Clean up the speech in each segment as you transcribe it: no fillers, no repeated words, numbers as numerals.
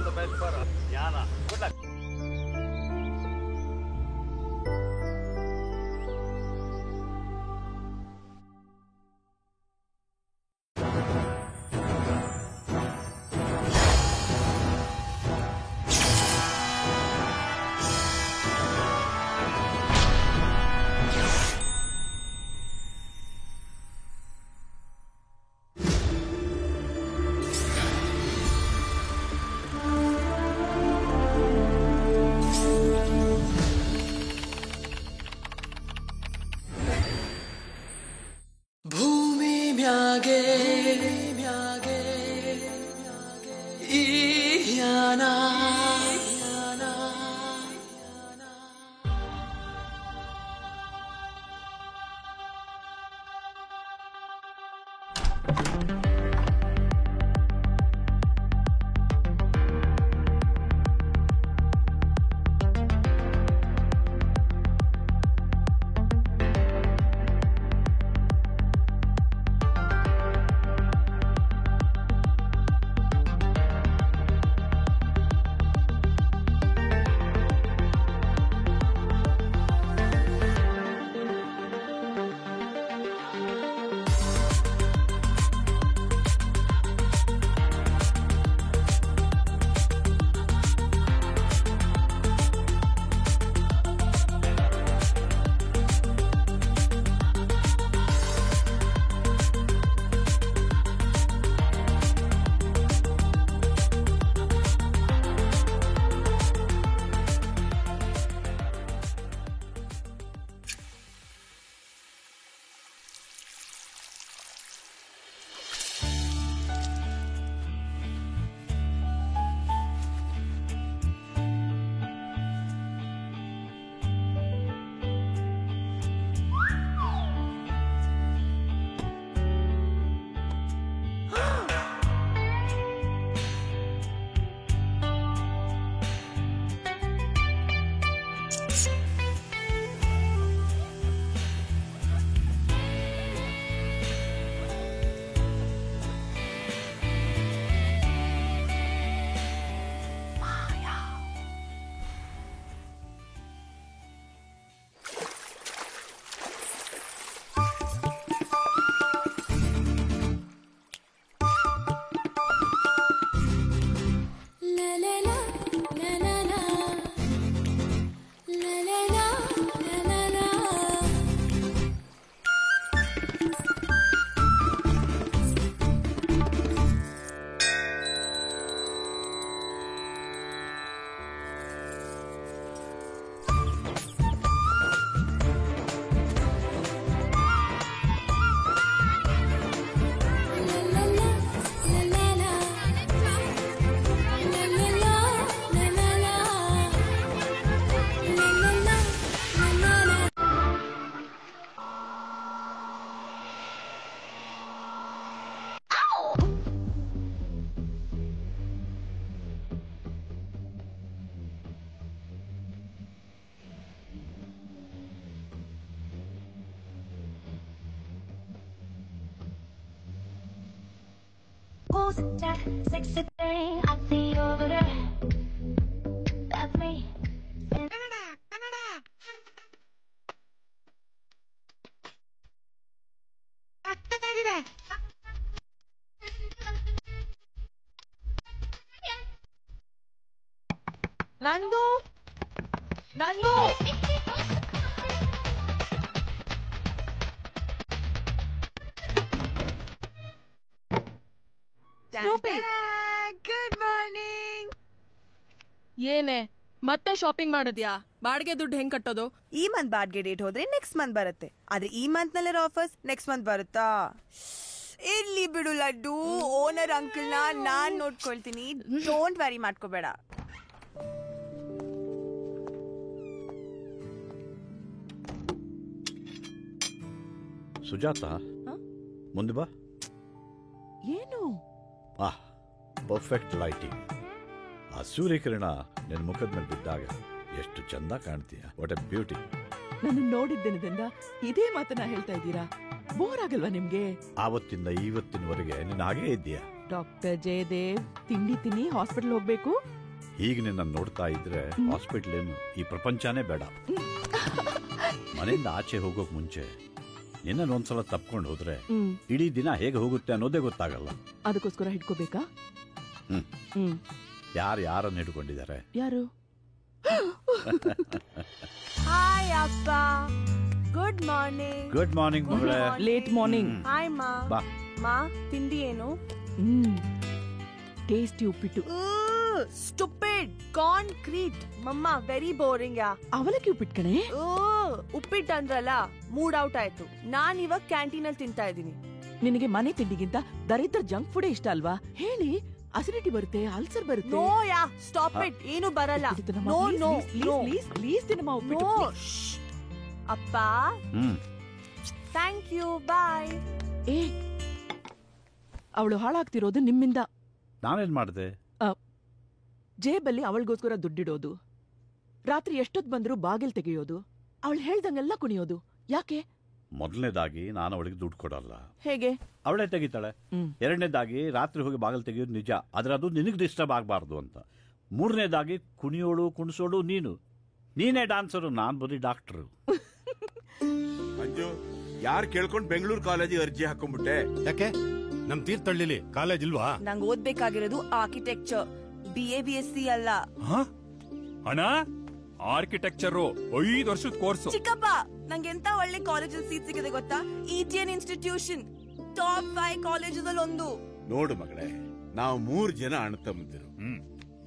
The best for ಜ್ಞಾನ. Good luck. Who's that sexy thing I see over there? That's me. Canada, Canada. ನಂದು ನಂದು good morning. ಏನೇ ಮತ್ತೆ shopping ಮಾಡಿದ್ಯಾ? ಬಾಡಿಗೆ ದುಡ್ಡು ಹೆಂಗ್ ಕಟ್ಟೋದು? ಈ ಮಂತ್ ಬಾಡಿಗೆ ಡೇಟ್ ಹೋದ್ರೆ ನೆಕ್ಸ್ಟ್ ಮಂತ್ ಬರುತ್ತೆ, ಆದ್ರೆ ಈ ಮಂತ್ ನಲ್ಲಿರೋ ಆಫರ್ಸ್ ನೆಕ್ಸ್ಟ್ ಮಂತ್ ಬರುತ್ತಾ? ಇರ್ಲಿ ಬಿಡು ಲಡ್ಡು, ಓನರ್ ಅಂಕಲ್ ನಾನ್ ನೋಡ್ಕೊಳ್ತೀನಿ, ಡೋಂಟ್ ವರಿ ಮಾಡ್ಕೋಬೇಡ. ಸುಜಾತ, ಮುಂದೆ ಬಾ. ಏನು? Perfect lighting. ಆ ಸೂರ್ಯಕಿರಣ ನಿನ್ನ ಮುಖದ ಮೇಲೆ ಬಿದ್ದಾಗ ಎಷ್ಟು ಚಂದ ಕಾಣ್ತೀಯ. What A beauty. ನನ್ನ ನೋಡಿದ ದಿನದಿಂದ ಇದೇ ಮಾತನ್ನ ಹೇಳ್ತಾ ಇದ್ದೀರಾ? ಬೋರ್ ಆಗಲ್ವಾ ನಿಮ್ಗೆ? ಆವತ್ತಿಂದ ಇವತ್ತಿನವರೆಗೆ ನೀನು ಹಾಗೇ ಇದ್ದೀಯಾ? ಡಾಕ್ಟರ್ ಜಯದೇವ್, ತಿಂಡಿ ತಿನ್ನಿ ಹಾಸ್ಪಿಟಲ್ ಹೋಗ್ಬೇಕು. ಈಗ ನಿನ್ನ ನೋಡ್ತಾ ಇದ್ರೆ ಹಾಸ್ಪಿಟಲ್ ಏನು ಈ ಪ್ರಪಂಚನೇ ಬೇಡ. ಮನೆಯಿಂದ ಆಚೆ ಹೋಗೋಕ್ ಮುಂಚೆ ನಿನ್ನ ಒಂದ್ಸಲ ತಪ್ಕೊಂಡು ಹೋದ್ರೆ ಇಡೀ ದಿನ ಹೇಗೆ ಹೋಗುತ್ತೆ ಅನ್ನೋದೇ ಗೊತ್ತಾಗಲ್ಲ. ಅದಕ್ಕೋಸ್ಕರ ಹಿಡ್ಕೋಬೇಕಾ? ಯಾರನ್ನ ಹಿಡ್ಕೊಂಡಿದ್ದಾರೆ? ಯಾರು? ಹಾಯ್ ಅಪ್ಪ, ಗುಡ್ ಮಾರ್ನಿಂಗ್. ಗುಡ್ ಮಾರ್ನಿಂಗ್ ಮಗಳೇ. Late morning. ಹಾಯ್ ಮಾ. ಬಾ. ಮಾ, ತಿಂಡಿ ಏನು? ಟೇಸ್ಟಿ ಉಪ್ಪಿಟ್ಟು. Stupid concrete. ಮಮ್ಮ ವೆರಿ ಬೋರಿಂಗ್ ಯಾ. ಅವಲಕ್ಕಿ ಉಪ್ಪಿಟ್ಟು ಕಣೆ. ಉಪ್ಪಿಟ್ಟು ಅಂದ್ರಲ್ಲ, ಮೂಡ್ ಔಟ್ ಆಯ್ತು. ನಾನ್ ಇವಾಗ ಕ್ಯಾಂಟೀನ್ ಅಲ್ಲಿ ತಿಂತಾ ಇದ್ದೀನಿ. ನಿನಗೆ ಮನೆ ತಿಂಡಿಗಿಂತ ದರಿದ್ರ ಜಂಕ್ ಫುಡ್ ಇಷ್ಟ ಅಲ್ವಾ? ಹೇಳಿ, ಅಸಿಡಿಟಿ ಬರುತ್ತೆ, ಅಲ್ಸರ್ ಬರುತ್ತೆ. No ya, stop it. ಏನು ಬರಲ್ಲ. ನೋ ನೋ ಪ್ಲೀಸ್ ತಿನ್ನಮ್ಮ ಉಪ್ಪಿಟ್ಟು. ಅಪ್ಪ, ಥ್ಯಾಂಕ್ ಯು, ಬಾಯ್. ಏ, ಅವಳು ಹಾಳಾಗ್ತಿರೋದು ನಿಮ್ಮಿಂದ. ನಾನೇನ್ ಮಾಡಿದೆ? ಜೇಬಲ್ಲಿ ಅವಳಿಗೋಸ್ಕರ ದುಡ್ಡಿಡೋದು, ರಾತ್ರಿ ಎಷ್ಟೊತ್ತು ಬಂದರೂ ಬಾಗಿಲ್ ತೆಗೆಯೋದು, ಅವಳು ಹೇಳ್ದಂಗೆಲ್ಲ ಕುಣಿಯೋದು. ಯಾಕೆ? ಮೊದಲನೇದಾಗಿ ನಾನು ಅವಳಿಗೆ ದುಡ್ಡು ಕೊಡಲ್ಲ. ಹೇಗೆ? ಅವಳೇ ತೆಗಿತಾಳೆ. ಎರಡನೇದಾಗಿ ರಾತ್ರಿ ಹೋಗಿ ಬಾಗಿಲು ತೆಗೆಯೋದು ನಿಜ, ಆದ್ರೆ ಅದು ನಿನಗೆ ಡಿಸ್ಟರ್ಬ್ ಆಗಬಾರ್ದು ಅಂತ. ಮೂರನೇದಾಗಿ ಕುಣಿಯೋಳು ಕುಣಿಸೋಳು ನೀನೇ ಡಾನ್ಸರು, ನಾನ್ ಬರೀ ಡಾಕ್ಟರು. ಅಂಜು, ಯಾರು ಕೇಳ್ಕೊಂಡು ಬೆಂಗಳೂರು ಕಾಲೇಜಿಗೆ ಅರ್ಜಿ ಹಾಕೊಂಡ್ಬಿಟ್ಟೆ? ಯಾಕೆ? ನಮ್ ತೀರ್ಥಹಳ್ಳಿಲಿ ಕಾಲೇಜ್ ಇಲ್ವಾ? ನಂಗೆ ಓದ್ಬೇಕಾಗಿರೋದು ಆರ್ಕಿಟೆಕ್ಚರ್, BA BSc ಅಲ್ಲ. ಅಣ್ಣ, ಆರ್ಕಿಟೆಕ್ಚರ್ 5 ವರ್ಷದ ಕೋರ್ಸ್. ಚಿಕ್ಕಪ್ಪ, ನಂಗೆ ಎಂತ ಒಳ್ಳೆ ಕಾಲೇಜಲ್ಲಿ ಸೀಟ್ ಸಿಗಿದೆ ಗೊತ್ತಾ? ETN ಇನ್ಸ್ಟಿಟ್ಯೂಷನ್ ಟಾಪ್ 5 ಕಾಲೇಜಸ್ ಅಲ್ಲಿ ಒಂದು. ನೋಡು ಮಗಳೇ, ನಾವು 3 ಜನ ಅಣ್ಣ ತಮ್ಮಂದಿರು.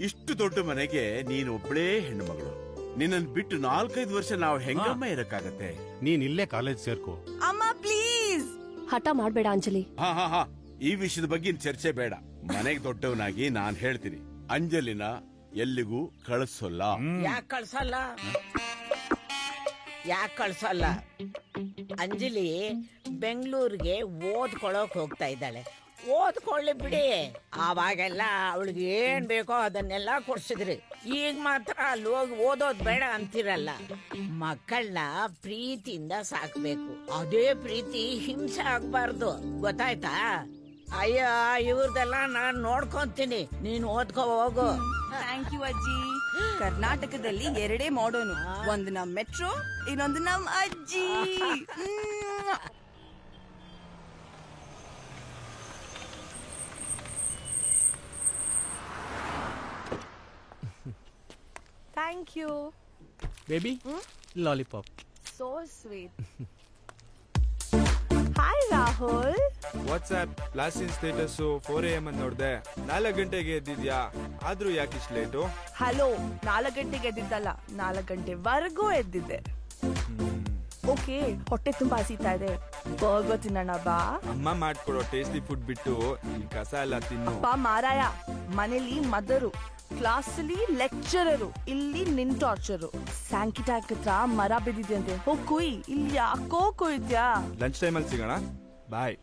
ಇಷ್ಟು ದೊಡ್ಡ ಮನೆಗೆ ನೀನ್ ಒಬ್ಳೇ ಹೆಣ್ಣು ಮಗಳು. ನಿನ್ನನ್ ಬಿಟ್ಟು 4-5 ವರ್ಷ ನಾವು ಹೆಂಗಮ್ಮ ಇರಕ್ಕಾಗತ್ತೆ? ನೀನ್ ಇಲ್ಲೇ ಕಾಲೇಜ್ ಸೇರ್ಕೋ. ಅಮ್ಮ ಪ್ಲೀಸ್. ಹಠ ಮಾಡ್ಬೇಡ ಅಂಜಲಿ. ಹಾ, ಈ ವಿಷಯದ ಬಗ್ಗೆ ಚರ್ಚೆ ಬೇಡ. ಮನೆಗೆ ದೊಡ್ಡವನಾಗಿ ನಾನ್ ಹೇಳ್ತೀನಿ, ಅಂಜಲಿನ ಎಲ್ಲಿಗೂ ಕಳಿಸೋಲ್ಲ. ಯಾಕೆ ಕಳ್ಸಲ್ಲ? ಅಂಜಲಿ ಬೆಂಗಳೂರಿಗೆ ಓದ್ಕೊಳಕ್ ಹೋಗ್ತಾ ಇದ್ದಾಳೆ. ಓದ್ಕೊಳ್ಳಿ ಬಿಡಿ. ಆವಾಗೆಲ್ಲ ಅವಳಿಗೆ ಏನ್ ಬೇಕೋ ಅದನ್ನೆಲ್ಲ ಕೊಡ್ಸಿದ್ರಿ. ಈಗ ಮಾತ್ರ ಅಲ್ಲಿ ಹೋಗಿ ಓದೋದ್ ಬೇಡ ಅಂತಿರಲ್ಲ. ಮಕ್ಕಳನ್ನ ಪ್ರೀತಿಯಿಂದ ಸಾಕ್ಬೇಕು. ಅದೇ ಪ್ರೀತಿ ಹಿಂಸೆ ಆಗ್ಬಾರ್ದು, ಗೊತ್ತಾಯ್ತಾ? ಅಯ್ಯ, ಇವ್ರದೆಲ್ಲ ನಾನ್ ನೋಡ್ಕೊಂತೀನಿ, ನೀನ್ ಓದ್ಕೋ ಹೋಗು. ಥ್ಯಾಂಕ್ ಯು ಅಜ್ಜಿ. ಕರ್ನಾಟಕದಲ್ಲಿ 2 ಮಾಡೋನು, ಒಂದು ನಮ್ ಮೆಟ್ರೋ, ಇನ್ನೊಂದು ನಮ್ ಅಜ್ಜಿ. Thank you baby. Lollipop. So sweet. Hi Rahul. WhatsApp last status 4 AM ಅಂತ ನೋಡ್ದೆ. 4 ಗಂಟೆಗೆ ಎದ್ದಿದ್ಯಾ? ಆದ್ರೂ ಯಾಕೆ ಇಷ್ಟು ಲೇಟು? ಹಲೋ, 4 ಗಂಟೆಗೆ ಎದ್ದಿದ್ದಲ್ಲ, 4 ಗಂಟೆವರೆಗೂ ಎದ್ದಿದ್ದೆ. ಓಕೆ, ಹೊಟ್ಟೆ ತುಂಬಾ ಹಸಿತಾ ಇದೆ, ಬರ್ಗರ್ ತಿನ್ನೋಣ ಬಾ. ಅಮ್ಮ ಮಾಡ್ಕೊಡೋ ಟೇಸ್ಟಿ ಫುಡ್ ಬಿಟ್ಟು ಈ ಕಸ ಎಲ್ಲ ತಿನ್ನು. ಅಪ್ಪ ಮಾರಾಯ, ಮನೇಲಿ ಮದರು, ಕ್ಲಾಸಲ್ಲಿ ಲೆಕ್ಚರರು, ಇಲ್ಲಿ ನಿನ್ ಟಾರ್ಚರು. ಸ್ಯಾಂಕಿಟ್ಯಾಕ್ ಹತ್ರ ಮರ ಬಿದ್ದಿದ್ಯಂತೆ, ಹೋಗ್ ಕುಯ್. ಇಲ್ಲಿ ಯಾಕೋ ಕುಯ್ತ್ಯಾ? ಲಂಚ್ ಟೈಮಲ್ಲಿ ಸಿಗೋಣ, ಬಾಯ್.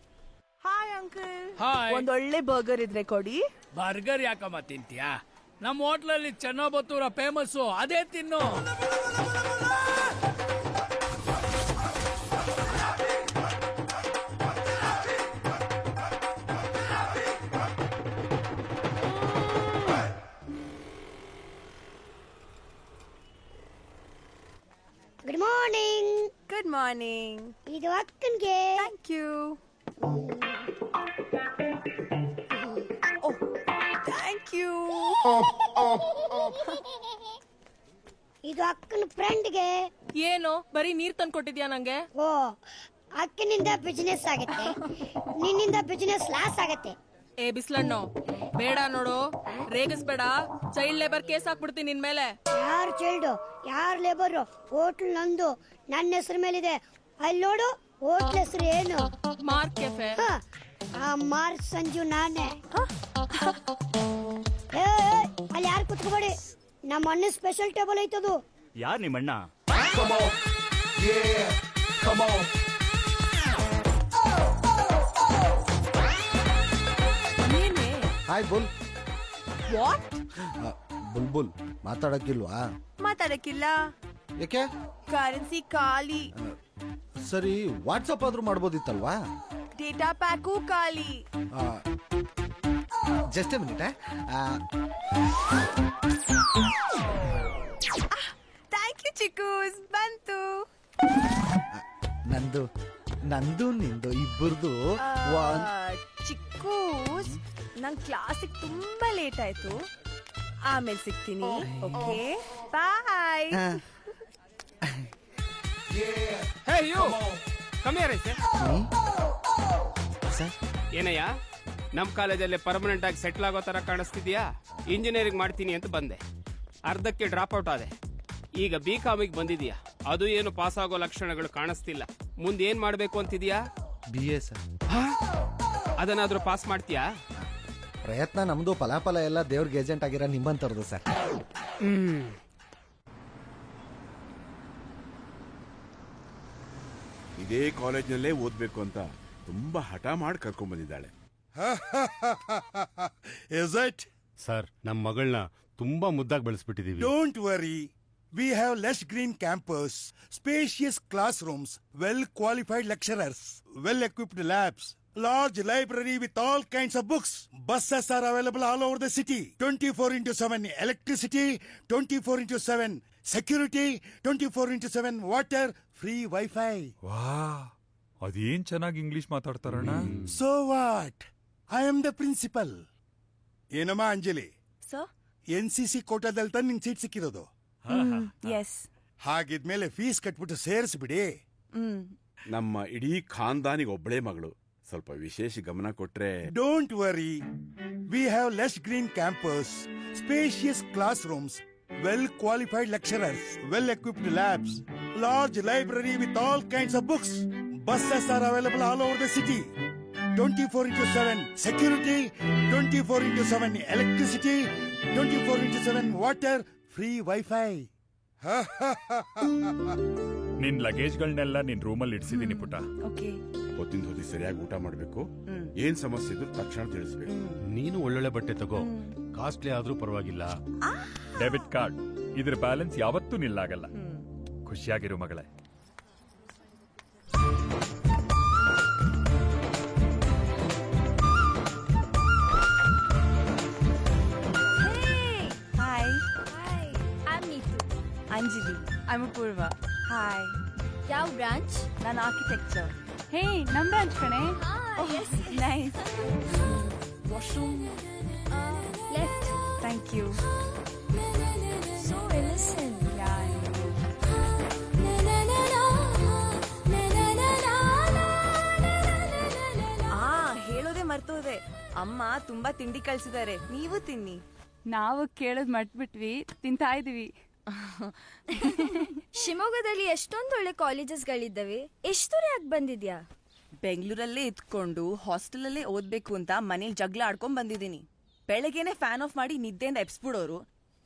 Hi uncle. ಹಾಯ್. ಒಂದೊಳ್ಳೆ ಬರ್ಗರ್ ಇದ್ರೆ ಕೊಡಿ. ಬರ್ಗರ್ ಯಾಕಮ್ಮ ತಿಂತೀಯಾ? ನಮ್ಮ ಹೋಟ್ಲಲ್ಲಿ ಚೆನ್ನಬತ್ತೂರ ಫೇಮಸ್ಸು, ಅದೇ ತಿನ್ನು. Good morning. Good morning. ಇದು ಅಕ್ಕನ್ಗೆ. Thank you. Thank you. ಇದು ಅಕ್ಕನ ಫ್ರೆಂಡ್ಗೆ. ಏನು ಬರೀ ನೀರ್ ತಂದು ಕೊಟ್ಟಿದ್ಯಾ ನಂಗೆ? ಓ, ಅಕ್ಕನಿಂದ ಬಿಸಿನೆಸ್ ಆಗತ್ತೆ, ನಿನ್ನಿಂದ ಬಿಸಿನೆಸ್ ಲಾಸ್ ಆಗತ್ತೆ. ಏ ಬಿಸ್ಲಣ್ಣು, ಬೇಡ ನೋಡು, ರೇಗಿಸ್ಬೇಡ. ಚೈಲ್ಡ್ ಲೇಬರ್ ಕೇಸ್ ಹಾಕ್ಬಿಡ್ತೀನಿ ನಿನ್ ಮೇಲೆ. ಯಾರ್ ಚೈಲ್ಡ್, ಯಾರ್ ಲೇಬರ್? ಹೋಟ್ಲ್ ನಂದು, ನನ್ನ ಹೆಸರು ಮೇಲಿದೆ. ಅಲ್ಲಿ ನೋಡು, ಹೋಟ್ಲ್ ಹೆಸರು ಏನು? Mark cafe. ಆ ಮಾರ್ಕ್ ಸಂಜು ನಾನೇ. ಅಲ್ಲಿ ಯಾರು ಕುತ್ಕೋಬೇಡಿ, ನಮ್ಮ ಅಣ್ಣ ಸ್ಪೆಷಲ್ ಟೇಬಲ್ ಐತದು. ಯಾರ್ ನಿಮ್ಮಣ್ಣ? ಹಾಯ್ ಬುಲ್. ವಾಟ್? ಬುಲ್ಬುಲ್ ಮಾತಾಡಕ್ಕಿಲ್ವಾ? ಮಾತಾಡಕ್ಕಿಲ್ಲ. ಯಾಕೆ? ಕರೆನ್ಸಿ ಖಾಲಿ. ಸರಿ, ವಾಟ್ಸಪ್ ಆದ್ರೂ ಮಾಡ್ಬೋದಿತ್ತಲ್ವಾ? ಡೇಟಾ ಪ್ಯಾಕು ಖಾಲಿ. Just a minute. Thank you ಚಿಕ್ಕೂಸ್, ಬಂತು. ನಂದು ನಂದು ನಿಂದು ಇಬ್ಬರದು ಚಿಕ್ಕೂಸ್, ನಂಗೆ ಕ್ಲಾಸಿಗೆ ತುಂಬಾ ಲೇಟ್ ಆಯ್ತು, ಆಮೇಲೆ ಸಿಗ್ತೀನಿ. ಓಕೆ, ಬಾಯ್. ಏನಯ್ಯ, ನಮ್ ಕಾಲೇಜಲ್ಲಿ ಪರ್ಮನೆಂಟ್ ಆಗಿ ಸೆಟ್ಲ್ ಆಗೋ ತರ ಕಾಣಿಸ್ತಿದ್ಯಾ? ಇಂಜಿನಿಯರಿಂಗ್ ಮಾಡ್ತೀನಿ ಅಂತ ಬಂದೆ, ಅರ್ಧಕ್ಕೆ ಡ್ರಾಪ್ ಔಟ್ ಆದೆ. ಈಗ BCom ಬಂದಿದ್ಯಾ, ಅದು ಏನು ಪಾಸ್ ಆಗೋ ಲಕ್ಷಣಗಳು ಕಾಣಿಸ್ತಿಲ್ಲ. ಮುಂದೆ ಏನ್ ಮಾಡ್ಬೇಕು ಅಂತಿದ್ಯಾ? BA sir. ಅದನ್ನಾದ್ರೂ ಪಾಸ್ ಮಾಡ್ತೀಯಾ? ಪ್ರಯತ್ನ ನಮ್ದು, ಫಲಾಫಲ ಎಲ್ಲ ದೇವ್ರಿಗೆ ಏಜೆಂಟ್ ಆಗಿರೋ ನಿಮ್ಮಂತವ್ರದ್ದು ಸರ್. ಇದೇ ಕಾಲೇಜ್ನಲ್ಲೇ ಓದ್ಬೇಕು ಅಂತ ತುಂಬಾ ಹಠ ಮಾಡಿ ಕರ್ಕೊಂಡ್ ಬಂದಿದ್ದಾಳೆ. ಸರ್, ನಮ್ಮ ಮಗಳನ್ನ ತುಂಬಾ ಮುದ್ದಾಗಿ ಬೆಳೆಸ್ಬಿಟ್ಟಿದೀವಿ. Don't worry, we have lush green campus, spacious classrooms, well qualified lecturers, well equipped labs, large library with all kinds of books. Buses are available all over the city. 24/7 electricity, 24/7 security, 24/7 water, free Wi-Fi. ವಾ, ಅದೇನ್ ಚೆನ್ನಾಗಿ English ಮಾತಾಡ್ತಾರಣ್ಣ. So what? I am the principal. ಏನಮ್ಮ Anjali, NCC ಕೋಟಾದಲ್ಲಿ ತಾನೆ ನಿಂಗೆ seat ಸಿಕ್ಕಿರೋದು? S. ಹಾಗಿದ್ಮೇಲೆ fees ಕಟ್ಬಿಟ್ಟು ಸೇರಿಸ್ಬಿಡಿ. ನಮ್ಮ ಇಡೀ ಖಾನ್ದಾನಿಗೆ ಒಬ್ಬಳೇ ಮಗಳು, ಸ್ವಲ್ಪ ವಿಶೇಷ ಗಮನ ಕೊಟ್ರೆ. Don't worry, we have lush green campus, spacious class rooms, well qualified lecturers, well equipped labs, large library with all kinds of books. Buses are available all over the city. 24/7 security, 24/7 electricity, 24/7 water, free Wi-Fi. ನಿನ್ ಲಗೇಜ್ಗಳನ್ನೆಲ್ಲ ನಿನ್ ರೂಮಲ್ಲಿ ಇಡ್ಸಿದೀನಿ ಪುಟ. ಹೊತ್ತಿಂದ ಹೊತ್ತಿ ಸರಿಯಾಗಿ ಊಟ ಮಾಡ್ಬೇಕು, ಏನ್ ಸಮಸ್ಯೆ ಇದ್ರು ತಕ್ಷಣ ತಿಳಿಸ್ಬೇಕು. ನೀನು ಒಳ್ಳೊಳ್ಳೆ ಬಟ್ಟೆ ತಗೋ, ಕಾಸ್ಟ್ಲಿ ಆದ್ರೂ ಪರವಾಗಿಲ್ಲ. ಡೆಬಿಟ್ ಕಾರ್ಡ್, ಇದ್ರ ಬ್ಯಾಲೆನ್ಸ್ ಯಾವತ್ತೂ ನಿಲ್ಲಾಗಲ್ಲ. ಖುಷಿಯಾಗಿರು ಮಗಳೇ. ಅಂಜಲಿ. I'm Apurva. Hi. ಯಾವ ಬ್ರಾಂಚ್? ನಾನು ಆರ್ಕಿಟೆಕ್ಚರ್. ಹೇ, ನಮ್ ಬ್ರಾಂಚ್ ಕಣೆ. Nice. Washroom left. Thank you. So innocent. ಹೇಳೋದೇ ಮರ್ತೋದೆ, ಅಮ್ಮ ತುಂಬಾ ತಿಂಡಿ ಕಳ್ಸಿದ್ದಾರೆ, ನೀವು ತಿನ್ನಿ. ನಾವು ಕೇಳೋದ್ ಮಟ್ಬಿಟ್ವಿ, ತಿಂತಾ ಇದೀವಿ. ಶಿವಮೊಗ್ಗದಲ್ಲಿ ಎಷ್ಟೊಂದು ಒಳ್ಳೆ ಕಾಲೇಜಸ್ಗಳಿದ್ದಾವೆ, ಎಷ್ಟು ದೂರ ಯಾಕೆ ಬಂದಿದ್ಯಾ? ಬೆಂಗಳೂರಲ್ಲೇ ಇದ್ಕೊಂಡು ಹಾಸ್ಟೆಲಲ್ಲೇ ಓದ್ಬೇಕು ಅಂತ ಮನೇಲಿ ಜಗಳ ಆಡ್ಕೊಂಡ್ ಬಂದಿದ್ದೀನಿ. ಬೆಳಗ್ಗೆನೆ ಫ್ಯಾನ್ ಆಫ್ ಮಾಡಿ ನಿದ್ದೆಯಿಂದ ಎಬ್ಸ್ಬಿಡೋರು,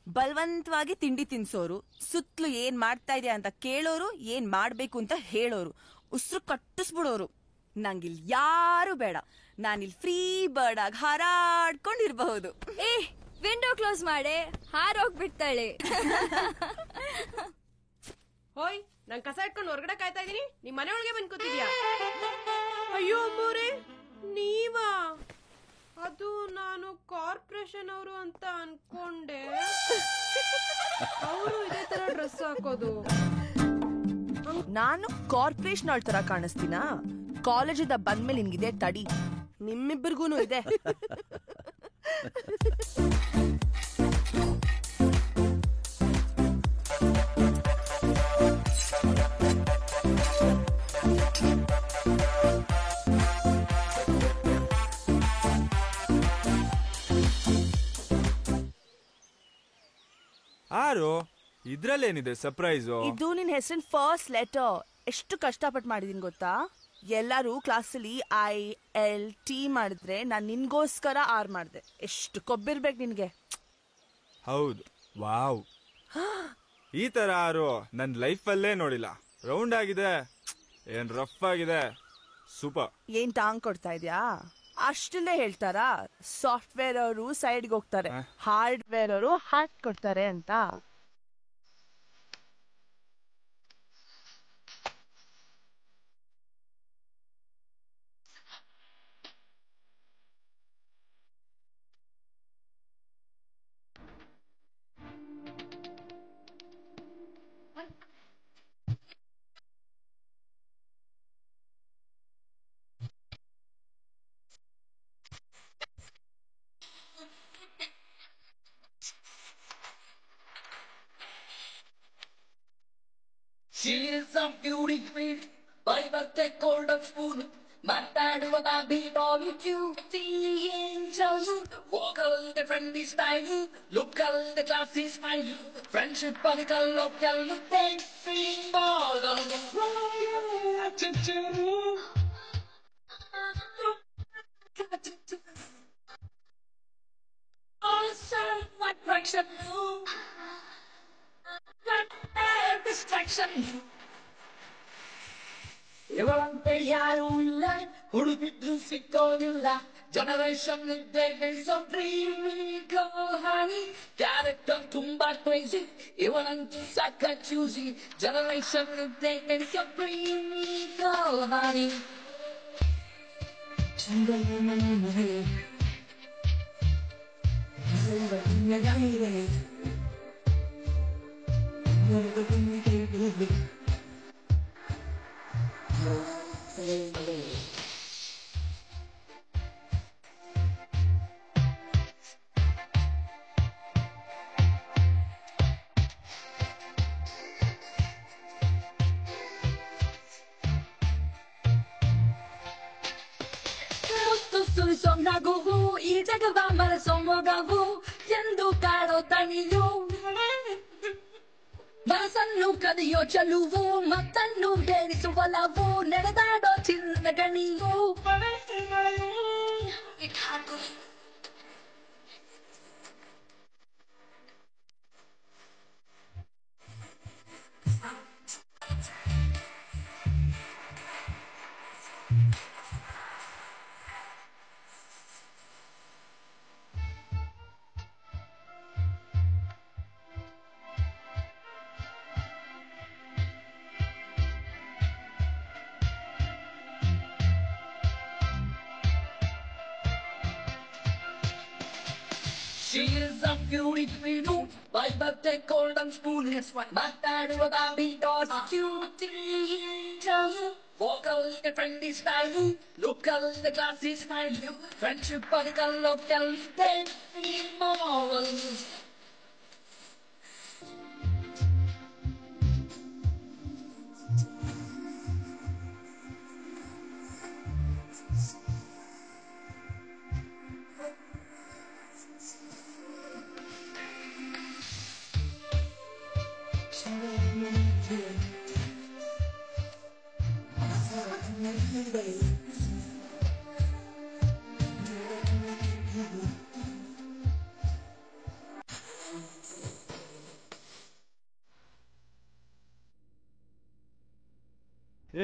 ಬಲವಂತವಾಗಿ ತಿಂಡಿ ತಿನ್ಸೋರು, ಸುತ್ತಲೂ ಏನ್ ಮಾಡ್ತಾ ಇದೆಯಾ ಅಂತ ಕೇಳೋರು, ಏನ್ ಮಾಡ್ಬೇಕು ಅಂತ ಹೇಳೋರು, ಉಸಿರು ಕಟ್ಟಿಸ್ಬಿಡೋರು. ನಂಗಿಲ್ ಯಾರು ಬೇಡ, ನಾನಿಲ್ ಫ್ರೀ ಬರ್ಡ್ ಆಗಿ ಹಾರಾಡ್ಕೊಂಡಿರ್ಬಹುದು. ವಿಂಡೋ ಕ್ಲೋಸ್ ಮಾಡೆ, ಹಾರೋಗ್ಬಿಡ್ತಾಳೆ. ಹೋಯ್, ನಾನ್ ಕಸ ಇಟ್ಕೊಂಡು ಹೊರಗಡೆ ಕಾಯ್ತಾ ಇದೀನಿ, ನಿಮ್ ಮನೆ ಒಳಗೆ ಬಂದ್ ಕೂತಿದ್ಯಾ? ಅಯ್ಯೋ ಅಮ್ಮೋರೆ, ನೀವಾ? ಅದು ನಾನು ಕಾರ್ಪೊರೇಷನ್ ಅವರು ಅಂತ ಅನ್ಕೊಂಡೆ. ಅವರು ಇದೇ ತರ ಡ್ರೆಸ್ ಹಾಕೋದು. ನಾನು ಕಾರ್ಪೊರೇಷನ್ ಅವಳ ತರ ಕಾಣಿಸ್ತೀನಾ? ಕಾಲೇಜಿಂದ ಬಂದ್ಮೇಲೆ ನಿನ್ಗಿದೆ ತಡಿ, ನಿಮ್ಮಿಬ್ಬರಿಗೂನು ಇದೆ. ಆರು, ಇದ್ರಲ್ಲೇನಿದೆ ಸರ್ಪ್ರೈಸು? ಇದು ನಿನ್ ಹೆಸರಿನ ಫಸ್ಟ್ ಲೆಟರ್. ಎಷ್ಟು ಕಷ್ಟಪಟ್ಟು ಮಾಡಿದೀನಿ ಗೊತ್ತಾ? ಎಲ್ಲರೂ ಕ್ಲಾಸಲ್ಲಿ ILT ಮಾಡಿದ್ರೆ ನಾನ್ ನಿನ್ಗೋಸ್ಕರ R ಮಾಡಿದೆ. ಎಷ್ಟು ಕೊಬ್ಬಿರ್ಬೇಕು ನಿನ್ಗೆ. ಹೌದು, ವಾವ್. ಈ ತರ ಆರು ನನ್ ಲೈಫಲ್ಲೇ ನೋಡಿಲ್ಲ. ರೌಂಡ್ ಆಗಿದೆ, ಏನ್ ರಫ್ ಆಗಿದೆ, ಸೂಪರ್. ಏನ್ ಟಾಂಗ್ ಕೊಡ್ತಾ ಇದ್ಯಾ? ಅಷ್ಟಲ್ಲೇ ಹೇಳ್ತಾರಾ? ಸಾಫ್ಟ್ವೇರ್ ಅವರು ಸೈಡ್ಗೆ ಹೋಗ್ತಾರೆ, ಹಾರ್ಡ್ವೇರ್ ಅವರು ಹಾರ್ಟ್ ಕೊಡ್ತಾರೆ ಅಂತ. a beauty queen, my birthday golden spoon. ಮಾತಾಡುವ beauty angels. Walk a little friendly style, look a little classy smile. Friendship particle local, take me more than awesome, what fraction? Distraction. ಇವರಂತೆ ಯಾರೂ ಇಲ್ಲ, ಹುಡುಗಿದ್ರು ಸಿಕ್ಕೋದಿಲ್ಲ. Generation ಇದ್ದೇವೆ so dreamy girl ಹನಿ. Character ತುಂಬಾ crazy, ಇವನಂತೂ ಸಖತ್ choosy. Generation ಇದ್ದೇವೆ so dreamy girl ಹನಿ. ಸುರಿಸೊಂದಾಗು ಈ ಜಗವ ಮರೆಸೊಂಬಗಾಗು ಎಂದು ಕಾಡೋ ತಣಿಯು. ಮನಸ್ಸನ್ನು ಕದಿಯೋ ಚಲುವು, ಮತ್ತನ್ನು ಬೇರಿಸುವ ಲವು, ನಡೆದಾಡೋ ಚಿನ್ನ ಗಣಿಯು. She is a beauty queen, my birthday golden spoon. ಮಾತಾಡುವ beauty angels. Walk a little friendly style, look a little classy smile. Friendship particle local, take me more.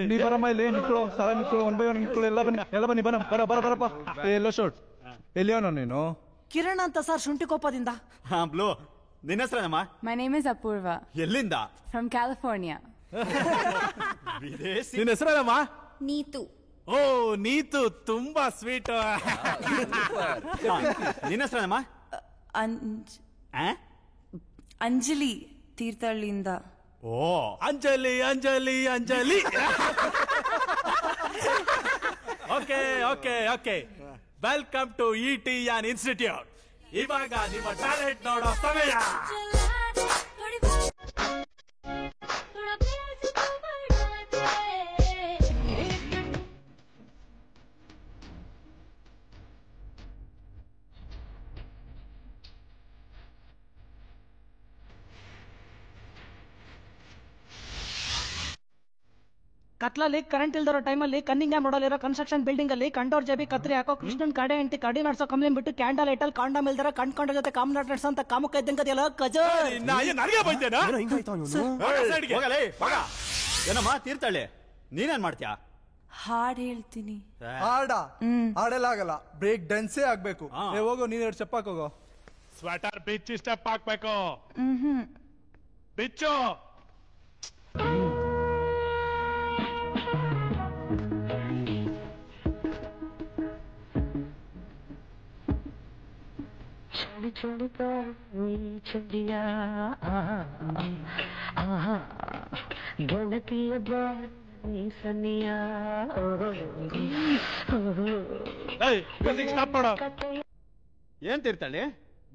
ನೀ ಬರಮ್ಮ ಇಲ್ಲಿ ನಿಂತ್ಕೊಳ್ಳೋ, ಸಾಲ ನಿಂತ್ಕೊಳ್ಳೋ, 1 by 1 ನಿಂತ್ಕೊಳ್ಳೋ, ಎಲ್ಲ ಬನ್ನಿ ಬರಪ್ಪ. ಎಲ್ಲೋ ಶೋಟ್ ಎಲ್ಲಿಯವನ ನೀನು? ಕಿರಣ್ ಅಂತ ಸರ್, ಶುಂಠಿಕೊಪ್ಪದಿಂದ. ಬ್ಲೂ, ನಿನ್ನ ಹೆಸರೇನಮ್ಮ? My name is Apurva. ಎಲ್ಲಿಂದ? From California. ನಿನ್ನ ಹೆಸರೇನಮ್ಮ? ನೀತು. ಓ ನೀತು, ತುಂಬಾ ಸ್ವೀಟ್. ನಿನ್ನ ಹೆಸರೇನಮ್ಮ? ಅಂಜಲಿ, ತೀರ್ಥಹಳ್ಳಿಯಿಂದ. ಓ ಅಂಜಲಿ. ಓಕೆ ವೆಲ್ಕಮ್ ಟು ಇಟಿ ಯಾನ್ ಇನ್ಸ್ಟಿಟ್ಯೂಟ್. ಇವಾಗ ನಿಮ್ಮ ಟ್ಯಾಲೆಂಟ್ ನೋಡೋ ಸಮಯ. ಕತ್ಲಲ್ಲಿ ಕರೆಂಟ್ ಇಲ್ದಿರೋ ಟೈಮಲ್ಲಿ ಕನ್ನಿಂಗ್ಯಾಮ್ ರೋಡಲ್ಲಿರೋ ಕನ್ಸ್ಟ್ರಕ್ಷನ್ ಬಿಲ್ಡಿಂಗ್ ಅಲ್ಲಿ ಕಂಡೋರ್ ಜಬಿ ಕತ್ರಿ ಹಾಕೋ ಕೃಷ್ಣನ್ ಕಡೆ ಹೆಂಡತಿ ಕಡಿ ನಡ್ಸೋ ಕಂಪ್ಲೇಂಟ್ ಬಿಟ್ಟು ಕ್ಯಾಂಡಲ್ ಲೈಟಲ್ಲಿ ಕಾಂಡಮ್ ಇಲ್ದಿರೋ ಕಣ್ಕೊಂಡ್ರ ಜೊತೆ ಕಾಮನ್ ನಡ್ಸಂತ ಕಾಮಕ್ಕ ಇದ್ದಂಗದಿಯಲ್ಲ ಕಜರ್. ಏನಮ್ಮ ತೀರ್ಥಹಳ್ಳಿ, ನೀನೇನ್ ಮಾಡ್ತೀಯಾ? ಹಾಡ್ ಹೇಳ್ತೀನಿ. ಹಾಡೆಲ್ಲ ಬ್ರೇಕ್ ಡ್ಯಾನ್ಸೇ ಆಗ್ಬೇಕು. ಹೋಗೋ, ನೀನ್ 2 ಸ್ಟೆಪ್ ಹಾಕೋಗೋ. ಸ್ವೆಟರ್ ಬಿಚ್ಚಿ ಸ್ಟೆಪ್ ಹಾಕ್ಬೇಕು. ಬಿಚ್ಚು. ಗೆಳತಿಯ ಸನಿಯಾ ಏನ್ ತೀರ್ಥಹಳ್ಳಿ,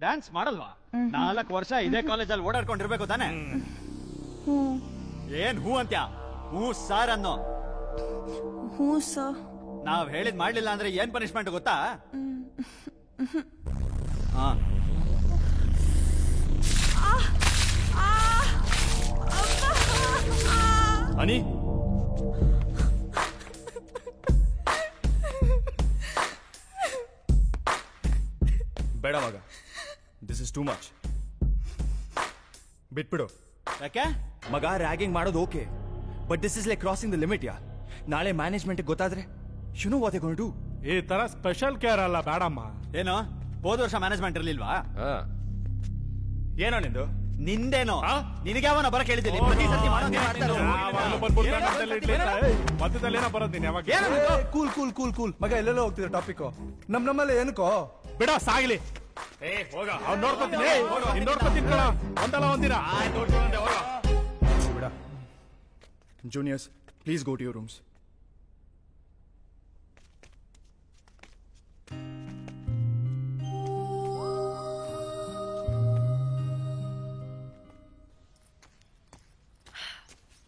ಡ್ಯಾನ್ಸ್ ಮಾಡಲ್ವಾ? 4 ವರ್ಷ ಇದೇ ಕಾಲೇಜಲ್ಲಿ ಓಡಾಡ್ಕೊಂಡಿರ್ಬೇಕು ತಾನೆ? ಏನ್ ಹೂ ಅಂತ್ಯ? ಹ್ಞೂ ಸಾರ್ ಅನ್ನೋ. ಹ್ಞೂ ಸರ್. ನಾವ್ ಹೇಳಿದ್ ಮಾಡ್ಲಿಲ್ಲ ಅಂದ್ರೆ ಏನ್ ಪನಿಷ್ಮೆಂಟ್ ಗೊತ್ತಾ? ಹಾ. ಅನಿ ಬೇಡ ಮಗ, ದಿಸ್ ಇಸ್ ಟೂ ಮಚ್. ಬಿಟ್ಬಿಡು. ಯಾಕೆ ಮಗ? ರ್ಯಾಗಿಂಗ್ ಮಾಡೋದು okay, but this is like crossing the limit ಯಾ. ನಾಳೆ ಮ್ಯಾನೇಜ್ಮೆಂಟ್ ಗೊತ್ತಾದ್ರೆ you know what they going to do. ಈ ತರ ಸ್ಪೆಷಲ್ ಕೇರ್ ಅಲ್ಲ ಬೇಡಮ್ಮ. ಏನೋ ಹೋದ ವರ್ಷ ಮ್ಯಾನೇಜ್ಮೆಂಟ್ ಇರ್ಲಿಲ್ವಾ? ಏನೋ ನಿಂದು? ನಿಂದೇನೋ? ನಿನಗೆ ಯಾವನ ಬರ ಕೇಳಿದ್ದೀನಿ. ಪ್ರತಿ ಸರ್ತಿ ಮಧ್ಯದಲ್ಲೇನೋ ಬರೋದು ನೀನ್ ಯಾವಾಗ? ಕೂಲ್ ಕೂಲ್ ಕೂಲ್ ಕೂಲ್ ಮಗ, ಎಲ್ಲೆಲ್ಲೋ ಹೋಗ್ತಿದ್ರೆ ಟಾಪಿಕ್ ನಮ್ಮಲ್ಲೇ ಏನಕ್ಕೋ ಬಿಡ ಸಾಗ್ಲಿ. ಹೋಗ, ಅವ್ನು ನೋಡ್ಕೊತೀನಿ. ನೋಡ್ಕೊತೀನಿ ಕಣ, ಒಂದಲ್ಲ ಒಂದಿನ ಬಿಡ. Juniors, please go to your rooms.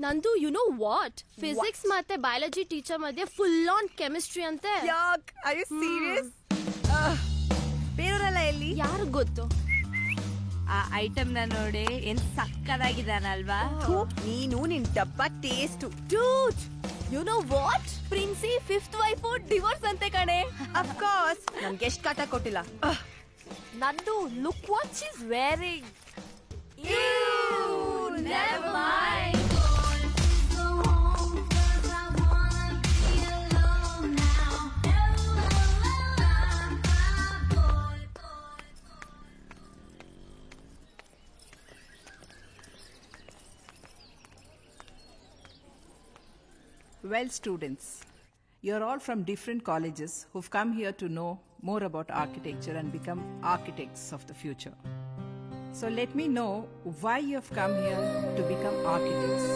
ನಂದು ಯು ನೋ ವಾಟ್, ಫಿಸಿಕ್ಸ್ ಮತ್ತೆ ಬಯಾಲಜಿ ಟೀಚರ್ ಮಧ್ಯೆ ಫುಲ್ ಆನ್ ಕೆಮಿಸ್ಟ್ರಿ ಅಂತೆ. ಯಾಕ್? Are you serious? ಬೇರೆಯವರೆಲ್ಲ ಎಲ್ಲಿ? ಯಾರು ಗೊತ್ತು? ಆ ಐಟಮ್ ನ ನೋಡಿ ಏನ್ ಸಕ್ಕದಾಗಿದಾನಲ್ವಾ? ನೀನು ನಿನ್ ಡಬ್ಬ taste. Dude, you know what, princi 5th wife divorce ಅಂತೆ ಕಣೆ. ಆಫ್ ಕೋರ್ಸ್, ನನ್ಗೆ ಎಷ್ಟು ಕಾಟ ಕೊಟ್ಟಿಲ್ಲ. ನಂದು look what she is wearing. Never mind. Well, students, you're all from different colleges who've come here to know more about architecture and become architects of the future. So let me know why you've come here to become architects.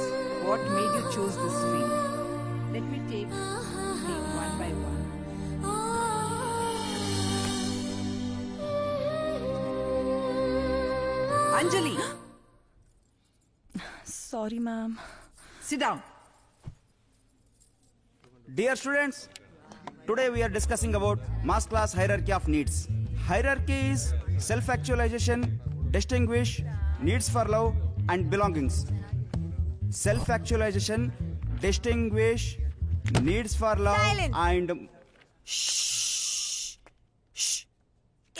What made you choose this field? Let me take name one by one. Anjali. Sorry, ma'am. Sit down. Dear students, today we are discussing about mass class hierarchy of needs. Hierarchy is self-actualization, distinguish, needs for love and belongings. Self-actualization, distinguish, needs for love. Silence. And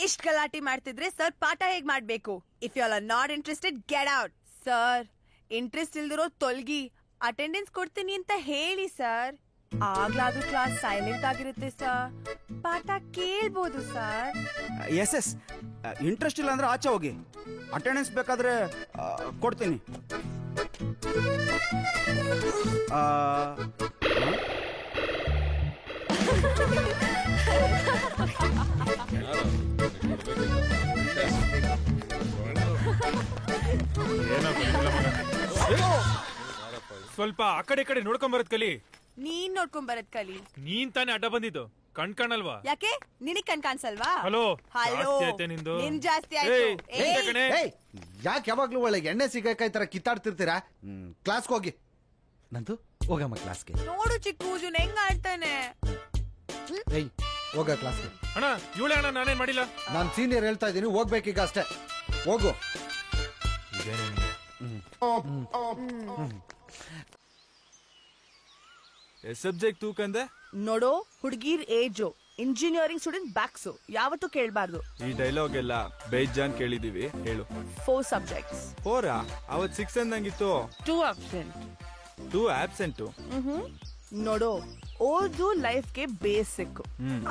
ಇಷ್ಟ್ ಗಲಾಟೆ ಮಾಡ್ತಿದ್ರೆ sir ಪಾಠ ಹೇಗ್ ಮಾಡ್ಬೇಕು? If you are not interested, get out. Sir, interest ಇಲ್ದಿರೋ ತೊಲ್ಗಿ, attendance ಕೊಡ್ತೀನಿ ಅಂತ ಹೇಳಿ ಸರ್. ಆಗ್ಲಾದ್ರೂ ಕ್ಲಾಸ್ ಸೈಲೆಂಟ್ ಆಗಿರುತ್ತೆ ಸರ್, ಪಾಠ ಕೇಳ್ಬೋದು ಸರ್. ಎಸ್ ಇಂಟ್ರೆಸ್ಟ್ ಇಲ್ಲ ಅಂದ್ರೆ ಆಚೆ ಹೋಗಿ. ಅಟೆಂಡೆನ್ಸ್ ಬೇಕಾದ್ರೆ ಕೊಡ್ತೀನಿ. ಸ್ವಲ್ಪ ಆ ಕಡೆ ಕಡೆ ನೋಡ್ಕೊಂಡ್ ಬರತ್ ಕಲಿ. ನೀನ್ ನೋಡ್ಕೊಂಡ್ ಬರದ್ ಕಲಿ. ನೀನ್ ತಾನೇ ಅಡ್ಡ ಬಂದಿದ್ದು, ಕಣ್ ಕಾಣಲ್ವಾ? ಯಾಕೆ ನಿನಗ್ ಕಣ್ ಕಾಣಿಸಲ್ವಾ? ಹಲೋ, ಹಲೋ, ನಿಂದು ನಿನ್ ಜಾಸ್ತಿ ಆಯ್ತು. ಯಾಕೆ ಯಾವಾಗ್ಲೂ ಒಳಗೆ ಎಣ್ಣೆ ಸಿಗಕ್ಕ ಈ ತರ ಕಿತ್ತಾಡ್ತಿರ್ತೀರಾ? ಕ್ಲಾಸ್ಗೆ ಹೋಗಿ. ನಂದು ಹೋಗಮ್ಮ ಕ್ಲಾಸ್ಗೆ. ನೋಡು ಚಿಕ್ಕೂಜುನ್ ಹೆಂಗ್ ಆಡ್ತಾನೆ. ಏಯ್, ಹೋಗ ಕ್ಲಾಸ್ಗೆ. ಅಣ್ಣ, ಇವಳೆ ಅಣ್ಣ, ನಾನೇನ್ ಮಾಡಿಲ್ಲ. ನಾನ್ ಸೀನಿಯರ್ ಹೇಳ್ತಾ ಇದ್ದೀನಿ, ಹೋಗ್ಬೇಕೀಗ ಅಷ್ಟೇ. ಹೋಗು. ಸಬ್ಜೆಕ್ಟ್ ತೂಕಂದೆ ನೋಡೋ, ಹುಡುಗಿರ್ ಏಜು, ಇಂಜಿನಿಯರಿಂಗ್ ಸ್ಟೂಡೆಂಟ್ ಬ್ಯಾಕ್ಸು ಯಾವತ್ತೂ ಕೇಳಬಾರ್ದು. ಈ ಡೈಲಾಗ್ ಎಲ್ಲ ಬೇಜಾನ್ ಕೇಳಿದೀವಿ, ಹೇಳು. 4 ಸಬ್ಜೆಕ್ಟ್ಸ್. 4 ಅವತ್ 6 ಅಂದಂಗಿತ್ತು. 2 absent. 2 ಆಬ್ಸೆಂಟ್. ನೋಡೋ, ಓದು ಲೈಫ್ಗೆ ಬೇಸಿಕ್,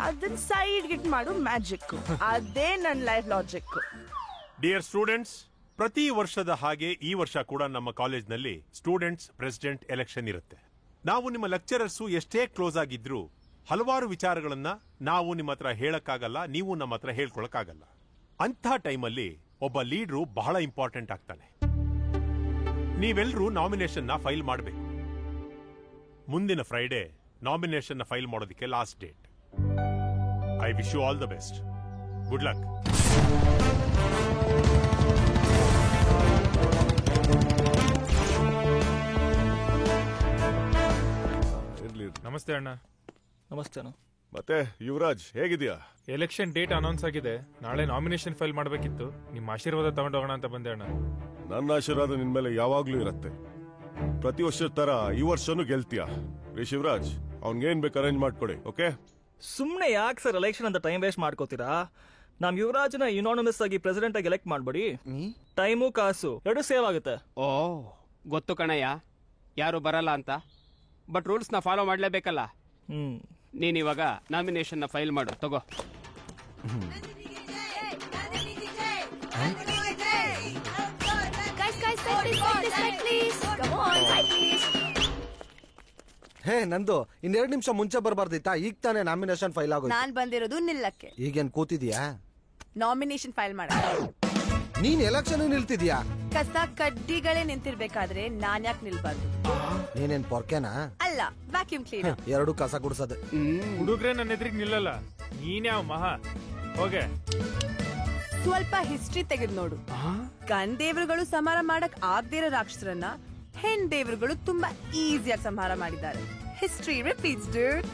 ಅದನ್ನ ಸೈಡ್ ಗಿಟ್ ಮಾಡು ಮ್ಯಾಜಿಕ್. ಅದೇ ನನ್ನ ಲೈಫ್ ಲಾಜಿಕ್. ಡಿಯರ್ ಸ್ಟೂಡೆಂಟ್ಸ್, ಪ್ರತಿ ವರ್ಷದ ಹಾಗೆ ಈ ವರ್ಷ ಕೂಡ ನಮ್ಮ ಕಾಲೇಜ್ನಲ್ಲಿ ಸ್ಟೂಡೆಂಟ್ಸ್ ಪ್ರೆಸಿಡೆಂಟ್ ಎಲೆಕ್ಷನ್ ಇರುತ್ತೆ. ನಾವು ನಿಮ್ಮ ಲೆಕ್ಚರರ್ಸು ಎಷ್ಟೇ ಕ್ಲೋಸ್ ಆಗಿದ್ರು ಹಲವಾರು ವಿಚಾರಗಳನ್ನ ನಾವು ನಿಮ್ಮ ಹತ್ರ ಹೇಳಕ್ಕಾಗಲ್ಲ, ನೀವು ನಮ್ಮ ಹತ್ರ ಹೇಳ್ಕೊಳಕ್ಕಾಗಲ್ಲ. ಅಂಥ ಟೈಮಲ್ಲಿ ಒಬ್ಬ ಲೀಡ್ರು ಬಹಳ ಇಂಪಾರ್ಟೆಂಟ್ ಆಗ್ತಾನೆ. ನೀವೆಲ್ಲರೂ ನಾಮಿನೇಷನ್ ಫೈಲ್ ಮಾಡಬೇಕು. ಮುಂದಿನ ಫ್ರೈಡೆ ನಾಮಿನೇಷನ್ ಫೈಲ್ ಮಾಡೋದಕ್ಕೆ last date. I wish you all the best. Good luck. ನಮಸ್ತೆ ಅಣ್ಣ. ನಮಸ್ತೆ ಅಣ್ಣ. ಮತ್ತೆ ಯುವರಾಜ್ ಹೇಗಿದ್ಯಾ? ಎಲೆಕ್ಷನ್ ಡೇಟ್ ಅನೌನ್ಸ್ ಆಗಿದೆ. ನಾಳೆ ನಾಮಿನೇಷನ್ ಫೈಲ್ ಮಾಡಬೇಕಿತ್ತು. ನಿಮ್ಮ ಆಶೀರ್ವಾದ ತಗೊಂಡೋಗೋಣ ಅಂತ ಬಂದೆ ಅಣ್ಣ. ನನ್ನ ಆಶೀರ್ವಾದ ನಿನ್ ಮೇಲೆ ಯಾವಾಗ್ಲೂ ಇರತ್ತೆ. ಪ್ರತಿ ವರ್ಷದ ತರ ಈ ವರ್ಷನೂ ಗೆಲ್ತೀಯ. ರೀ ಶಿವರಾಜ್, ಅವ್ನ್ಗೇನ್ ಬೇಕು ಅರೇಂಜ್ ಮಾಡ್ಕೊಡಿ. ಓಕೆ? ಸುಮ್ನೆ ಯಾಕೆ ಸರ್ ಎಲೆಕ್ಷನ್ ಅಂತ ಟೈಮ್ ವೇಸ್ಟ್ ಮಾಡ್ಕೋತೀರಾ? ನಮ್ ಯುವರಾಜ್ನ ಯುನಾನಿಮಸ್ ಆಗಿ ಪ್ರೆಸಿಡೆಂಟ್ ಆಗಿ ಎಲೆಕ್ಟ್ ಮಾಡ್ಬೇಡಿ. ಟೈಮು ಕಾಸು ಎರಡು ಸೇವ್ ಆಗುತ್ತೆ. ಓ ಗೊತ್ತು ಕಣಯ್ಯ, ಯಾರು ಬರಲ್ಲ ಅಂತ. ಬಟ್ ರೂಲ್ಸ್ ನ ಫಾಲೋ ಮಾಡ್ಲೇಬೇಕಲ್ಲ. ನೀನ್ ಇವಾಗ ನಾಮಿನೇಷನ್ ನ ಫೈಲ್ ಮಾಡು. ತಗೋ. ಹೇ ನಂದು, 2 ನಿಮಿಷ ಮುಂಚೆ ಬರಬಾರ್ದಿತ್ತಾ? ಈಗ ತಾನೇ ನಾಮಿನೇಷನ್ ಫೈಲ್ ಆಗೋಯ್ತು. ನಾನ್ ಬಂದಿರೋದು ನಿಲ್ಲಕ್ಕೆ. ಈಗೇನ್ ಕೂತಿದ್ಯಾ? ನಾಮಿನೇಷನ್ ಫೈಲ್ ಮಾಡ. ನೀನ್ ಎಲೆಕ್ಷನ್ ನಿಲ್ತಿದ್ಯಾ? ಕಸ ಕಡ್ಡಿಗಳೇ ನಿಂತಿರ್ಬೇಕಾದ್ರೆ ನಾನ್ ಯಾಕೆ ನಿಲ್ಬಾರ್ದು? ನೀನೇನ್ ಪೊರ್ಕೆನಾ? ಅಲ್ಲ, ವ್ಯಾಕ್ಯೂಮ್ ಕ್ಲೀನರ್. 2 ಕಸ ಗುಡ್ಸೋದು. ಹುಡುಗ್ರೆ ನನ್ನ ಎದುರಿಗೆ ನಿಲ್ಲಲ್ಲ. ನೀನ್ಯಾವ ಮಹಾ? ಹೋಗೆ. ಸ್ವಲ್ಪ ಹಿಸ್ಟ್ರಿ ತೆಗೆದು ನೋಡು. ಗಂಡ್ ದೇವರುಗಳು ಸಂಹಾರ ಮಾಡಕ್ ಆಗದಿರೋ ರಾಕ್ಷಸರನ್ನ ಹೆಣ್ ದೇವರುಗಳು ತುಂಬಾ ಈಸಿಯಾಗಿ ಸಂಹಾರ ಮಾಡಿದ್ದಾರೆ. History repeats dude.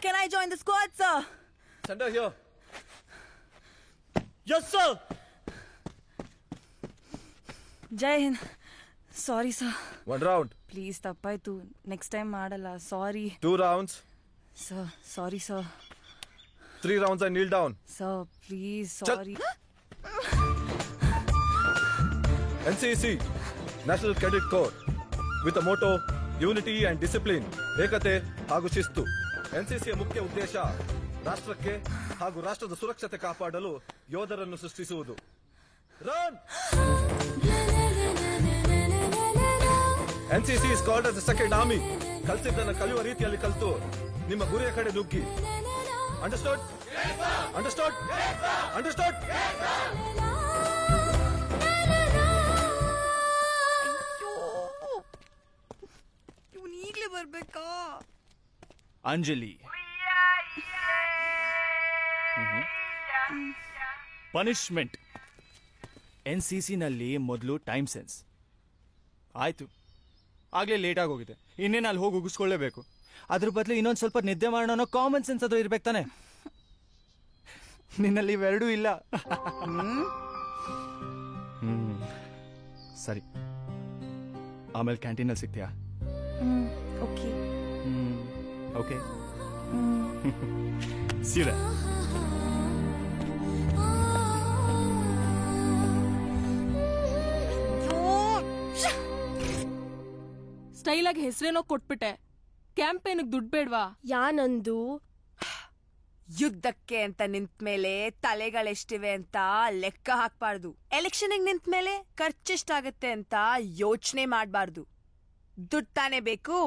Can I join the squad, sir? Send her here. Yes, sir. Jai Hind. Sorry, sir. 1 round. Please, ತಪ್ಪಾಯ್ತು. Next time ಮಾಡಲ್ಲ. Sorry. 2 rounds. Sir, sorry, sir. 3 rounds and kneel down. Sir, please, sorry. NCC, National Cadet Corps, with the motto Unity and Discipline, ಏಕತೆ ಹಾಗೂ ಶಿಸ್ತು. ಎನ್ಸಿಸಿಯ ಮುಖ್ಯ ಉದ್ದೇಶ ರಾಷ್ಟ್ರಕ್ಕೆ ಹಾಗೂ ರಾಷ್ಟ್ರದ ಸುರಕ್ಷತೆ ಕಾಪಾಡಲು ಯೋಧರನ್ನು ಸೃಷ್ಟಿಸುವುದು. Run! NCC is called as the second army. ಕಲಿಸಿದ್ದನ್ನು ಕಲಿಯುವ ರೀತಿಯಲ್ಲಿ ಕಲಿತು ನಿಮ್ಮ ಗುರಿಯ ಕಡೆ ನುಗ್ಗಿ. Understood? Understood? Understood? ಈಗಲೇ ಬರ್ಬೇಕಾ? ಅಂಜಲಿ, ಪನಿಷ್ಮೆಂಟ್. NCC ನಲ್ಲಿ ಮೊದಲು ಟೈಮ್ ಸೆನ್ಸ್. ಆಯ್ತು, ಆಗ್ಲೇ ಲೇಟ್ ಆಗೋಗಿದೆ. ಇನ್ನೇನು ಅಲ್ಲಿ ಹೋಗಿ ಉಗಿಸ್ಕೊಳ್ಳೇಬೇಕು. ಅದ್ರ ಬದಲು ಇನ್ನೊಂದು ಸ್ವಲ್ಪ ನಿದ್ದೆ ಮಾಡೋಣ ಅನ್ನೋ ಕಾಮನ್ ಸೆನ್ಸ್ ಅದು ಇರ್ಬೇಕು ತಾನೆ. ನಿನ್ನಲ್ಲಿ ಇವೆರಡೂ ಇಲ್ಲ. ಸರಿ, ಆಮೇಲೆ ಕ್ಯಾಂಟೀನಲ್ಲಿ ಸಿಗ್ತೀಯಾ? ಓಕೆ. ಓಕೆ. ಸೀರೆ ಸ್ಟೈಲ್ ಆಗಿ ಹೆಸರೇನೋ ಕೊಟ್ಬಿಟ್ಟೆ. ಕ್ಯಾಂಪೇನ್ ದುಡ್ಡು ಬೇಡ್ವಾ? ಯಾನಂದು ಯುದ್ಧಕ್ಕೆ ಅಂತ ನಿಂತ ಮೇಲೆ ತಲೆಗಳೆಷ್ಟಿವೆ ಅಂತ ಲೆಕ್ಕ ಹಾಕ್ಬಾರ್ದು. ಎಲೆಕ್ಷನ್ ನಿಂತ ಮೇಲೆ ಖರ್ಚೆಷ್ಟಾಗತ್ತೆ ಅಂತ ಯೋಚನೆ ಮಾಡಬಾರ್ದು. ದುಡ್ಡು ತಾನೇ ಬೇಕು.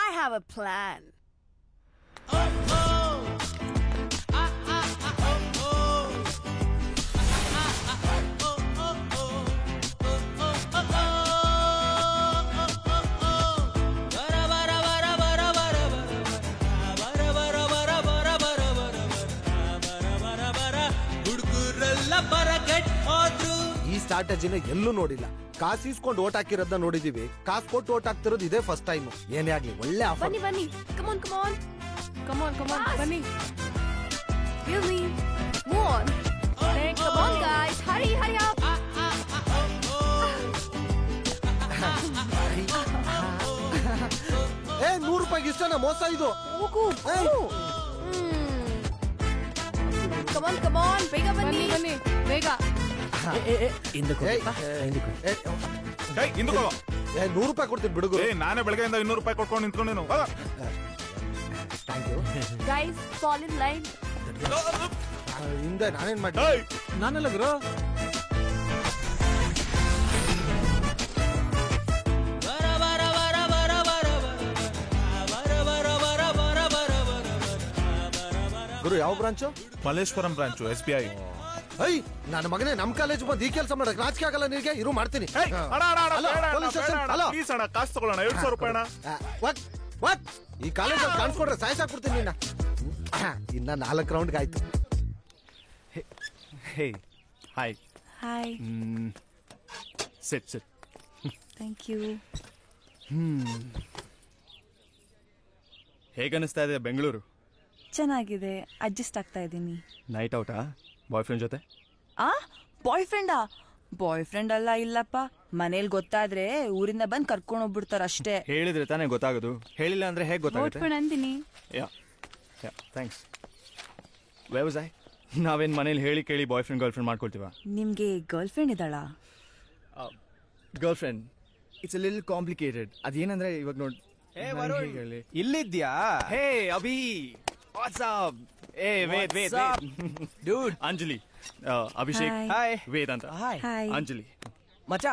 I have a plan. ಈ ಸ್ಟ್ರಾಟಜಿನ ಎಲ್ಲೂ ನೋಡಿಲ್ಲ. ಕಾಸು ಇಸ್ಕೊಂಡು ಓಟ್ ಹಾಕಿರೋದನ್ನ ನೋಡಿದೀವಿ. ಕಾಸು ಕೊಟ್ಟು ಓಟ್ ಹಾಕ್ತಿರೋದು ಇದೇ ಫಸ್ಟ್ ಟೈಮ್. ಏನೇ ಆಗ್ಲಿ ಒಳ್ಳೆ ಆಫರ್. ಬನ್ನಿ ಬನ್ನಿ, ಕಮಾನ್ ಕಮಾನ್ ಕಮಾನ್ ಕಮಾನ್ ಬನ್ನಿ. Give me. Move on. Hey, come on guys, hurry hurry up. ಏ 100 ರೂಪಾಯಿಗೆ ಇಷ್ಟನಾ ಮೋಸ ಇದು? ಹೋಗು. ಕಮಾನ್ ಕಮಾನ್, ಬೇಗ ಬನ್ನಿ ಬನ್ನಿ ಬೇಗ. 100 ರೂಪಾಯಿ ಕೊಡ್ತೀನಿ ಬಿಡುಗು. ನಾನೇ ಬೆಳಗ್ಗೆಯಿಂದ 200 ರೂಪಾಯಿ ಕೊಟ್ಕೊಂಡು ನಿಂತ್ಕೊಂಡೇನು. Thank you. Guys, fall in line. ಹಿಂದೆ ನಾನೇನ್ ಮಾಡಿ? ನಾನೆಲ್ಲ ಗುರು. ಗುರು ಯಾವ branch? Malleshwaram branch SBI. I ನನ್ನ ಮಗನೇ ನಮ್ ಕಾಲೇಜ್ ಬಂದು ಈ ಕೆಲಸ ಮಾಡಕ್ ನಾಚಿಕೆ ಆಗಲ್ಲ ನಿನಗೆ? ಇರು ಮಾಡ್ತೀನಿ. ಕಾಸು ತಗೊಳ್ಳೋಣ 200 ರೂಪಾಯಿ ಅಣ್ಣ. ಈ ಕಾಲೇಜಲ್ಲಿ ಕಾಣಿಸ್ಕೊಂಡ್ರೆ ಸಾಯ್ಸಾಕ್ಬಿಡ್ತೀನಿ ನಿನ್ನ. ಇನ್ನ 4 ರೌಂಡ್ಗೆ ಆಯ್ತು. Hey hi. Hi. Sit sit. Thank you. ಹೇಗನ್ನಿಸ್ತಾ ಇದೆ ಬೆಂಗಳೂರು? ಚೆನ್ನಾಗಿದೆ, ಅಡ್ಜಸ್ಟ್ ಆಗ್ತಾ ಇದ್ದೀನಿ. ನೈಟ್ ಔಟಾ ಬಾಯ್ ಫ್ರೆಂಡ್ ಜೊತೆ? ಬಾಯ್ ಫ್ರೆಂಡಾ? ಬಾಯ್ ಫ್ರೆಂಡ್ ಅಲ್ಲ, ಇಲ್ಲಪ್ಪ. ಮನೇಲಿ ಗೊತ್ತಾದ್ರೆ ಊರಿಂದ ಬಂದು ಕರ್ಕೊಂಡು ಹೋಗ್ಬಿಡ್ತಾರ ಅಷ್ಟೇ. ಹೇಳಿದ್ರೆ ತಾನೇ ಗೊತ್ತಾಗೋದು, ಹೇಳಿಲ್ಲ ಅಂದ್ರೆ ಹೇಗೆ ಗೊತ್ತಾಗುತ್ತೆ? Nandini. Yeah thanks. Where was I? ನಾವೇನು ಮನೇಲಿ ಹೇಳಿ ಕೇಳಿ ಬಾಯ್ ಫ್ರೆಂಡ್ ಗರ್ಲ್ ಫ್ರೆಂಡ್ ಮಾಡ್ಕೊಳ್ತೀವ? ನಿಮ್ಗೆ ಗರ್ಲ್ ಫ್ರೆಂಡ್ ಇದ್ದಾಳಾ? Girlfriend it's a little complicated. ಅದೇನಂದ್ರೆ ಇವಾಗ ನೋಡಿ ಇಲ್ಲಿದ್ಯಾ? Hey Abhi, what's up? ಏ ವೇದ್ ಡೂಡ್. ಅಂಜಲಿ, ಅಭಿಷೇಕ್, ಹಾಯ್. ವೇದ್ ಅಂತ. ಹಾಯ್. ಅಂಜಲಿ. ಮಚ,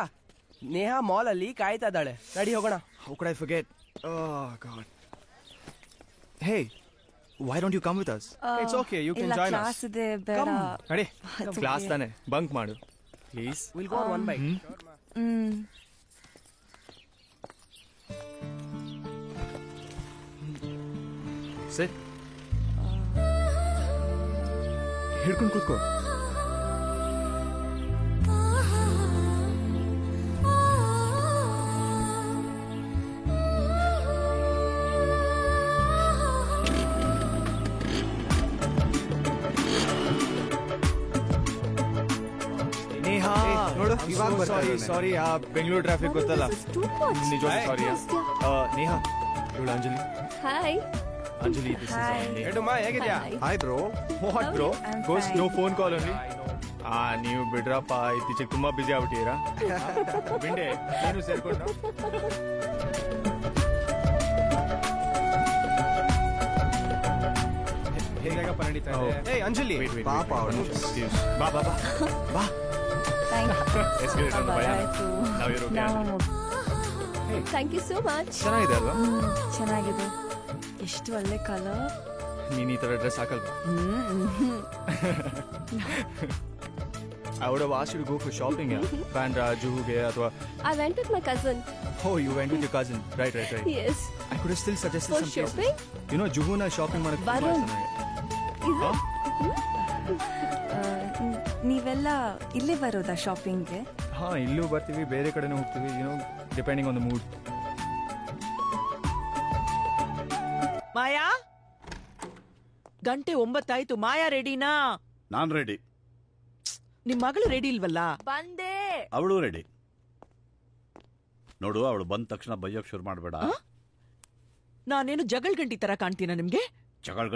ನೇಹಾ ಮಾಲ್ ಅಲ್ಲಿ ಕಾಯ್ತಾ ಇದ್ದಾಳೆ, ನಡಿ ಹೋಗೋಣ. How could I forget? Oh God. Hey, why don't you come with us? It's okay, you can join us. Class ಇದೆ, ಬೇಡ. ನಡಿ, ಕ್ಲಾಸ್ ತಾನೆ, ಬಂಕ್ ಮಾಡು please. We'll go on one bite. Sit. ಹಿಡ್ಕೊಂಡು ಕೂತ್ಕೋ. ನೇಹಾ ನೋಡು, ಸಾರಿ ಬೆಂಗಳೂರು ಟ್ರಾಫಿಕ್ ಗೊತ್ತಲ್ಲ, ನಿಜವಾಗ್ಲೂ ಸಾರಿ. ನೇಹಾ ಇವಳು Anjali. Hi Anjali, this is ಹೇಳುಮ್ಮ, ಹೇಗಿದ್ಯಾ? Hi bro. What bro? Goes no phone call only. ನೀವು ಬಿಡ್ರಪ್ಪ, ಇತ್ತೀಚೆಗೆ ತುಂಬಾ ಬಿಸಿ ಆಗ್ಬಿಟ್ಟಿದ್ದೀರಾ. ಬಿಂಡೆ ನೀನು ಸೇರ್ಕೊಂಡು. ಹೇಗಪ್ಪ ನಡೀತಾ ಇದೆ? ಏ ಅಂಜಲಿ, ಪಾಪ ಅವಳು. ಬಾ ಬಾ ಬಾ ಬಾ. Thank you so much. ಚೆನ್ನಾಗಿದೆ ಅಲ್ವಾ? ಚೆನ್ನಾಗಿದೆ. ಎಷ್ಟು ಒಳ್ಳೆ ಕಲರ್. ನೀನ್ ಈ ತರ ಡ್ರೆಸ್ ಹಾಕಲ್ವಾ? I would have asked you to go for shopping, Bandra, Juhuge, ಅಥವಾ I went with my cousin. Oh, you went with your cousin. Right. Yes. I could have still suggested For some shopping? places. You know, Juhuna shopping ಮಾಡಕ್ಕೆ ತುಂಬಾ ಚೆನ್ನಾಗಿದೆ. ನೀವೆಲ್ಲ ಇಲ್ಲೇ ಬರೋದಾ ಶಾಪಿಂಗ್ಗೆ? ಹಾ, ಇಲ್ಲೂ ಬರ್ತೀವಿ, ಬೇರೆ ಕಡೆನೂ ಹೋಗ್ತೀವಿ, ಡಿಪೆಂಡಿಂಗ್ ಆನ್ ದ ಮೂಡ್. ಮಾಯಾ, ಗಂಟೆ 9 ಆಯ್ತು. ಮಾಯಾ ರೆಡಿನಾ? ನಾನ್ ರೆಡಿ. ನಿಮ್ ಮಗಳು ರೆಡಿ ಇಲ್ವಲ್ಲ? ಬಂದೆ. ಅವಳು ರೆಡಿ. ನೋಡು, ಅವಳು ಬಂದ ತಕ್ಷಣ ಬೈಯೋಕ್ ಶುರು ಮಾಡಬೇಡ. ನಾನೇನು ಜಗಳ ಗಂಟಿ ತರ ಕಾಣ್ತೀನ ನಿಮ್ಗೆ? ಜಗಳ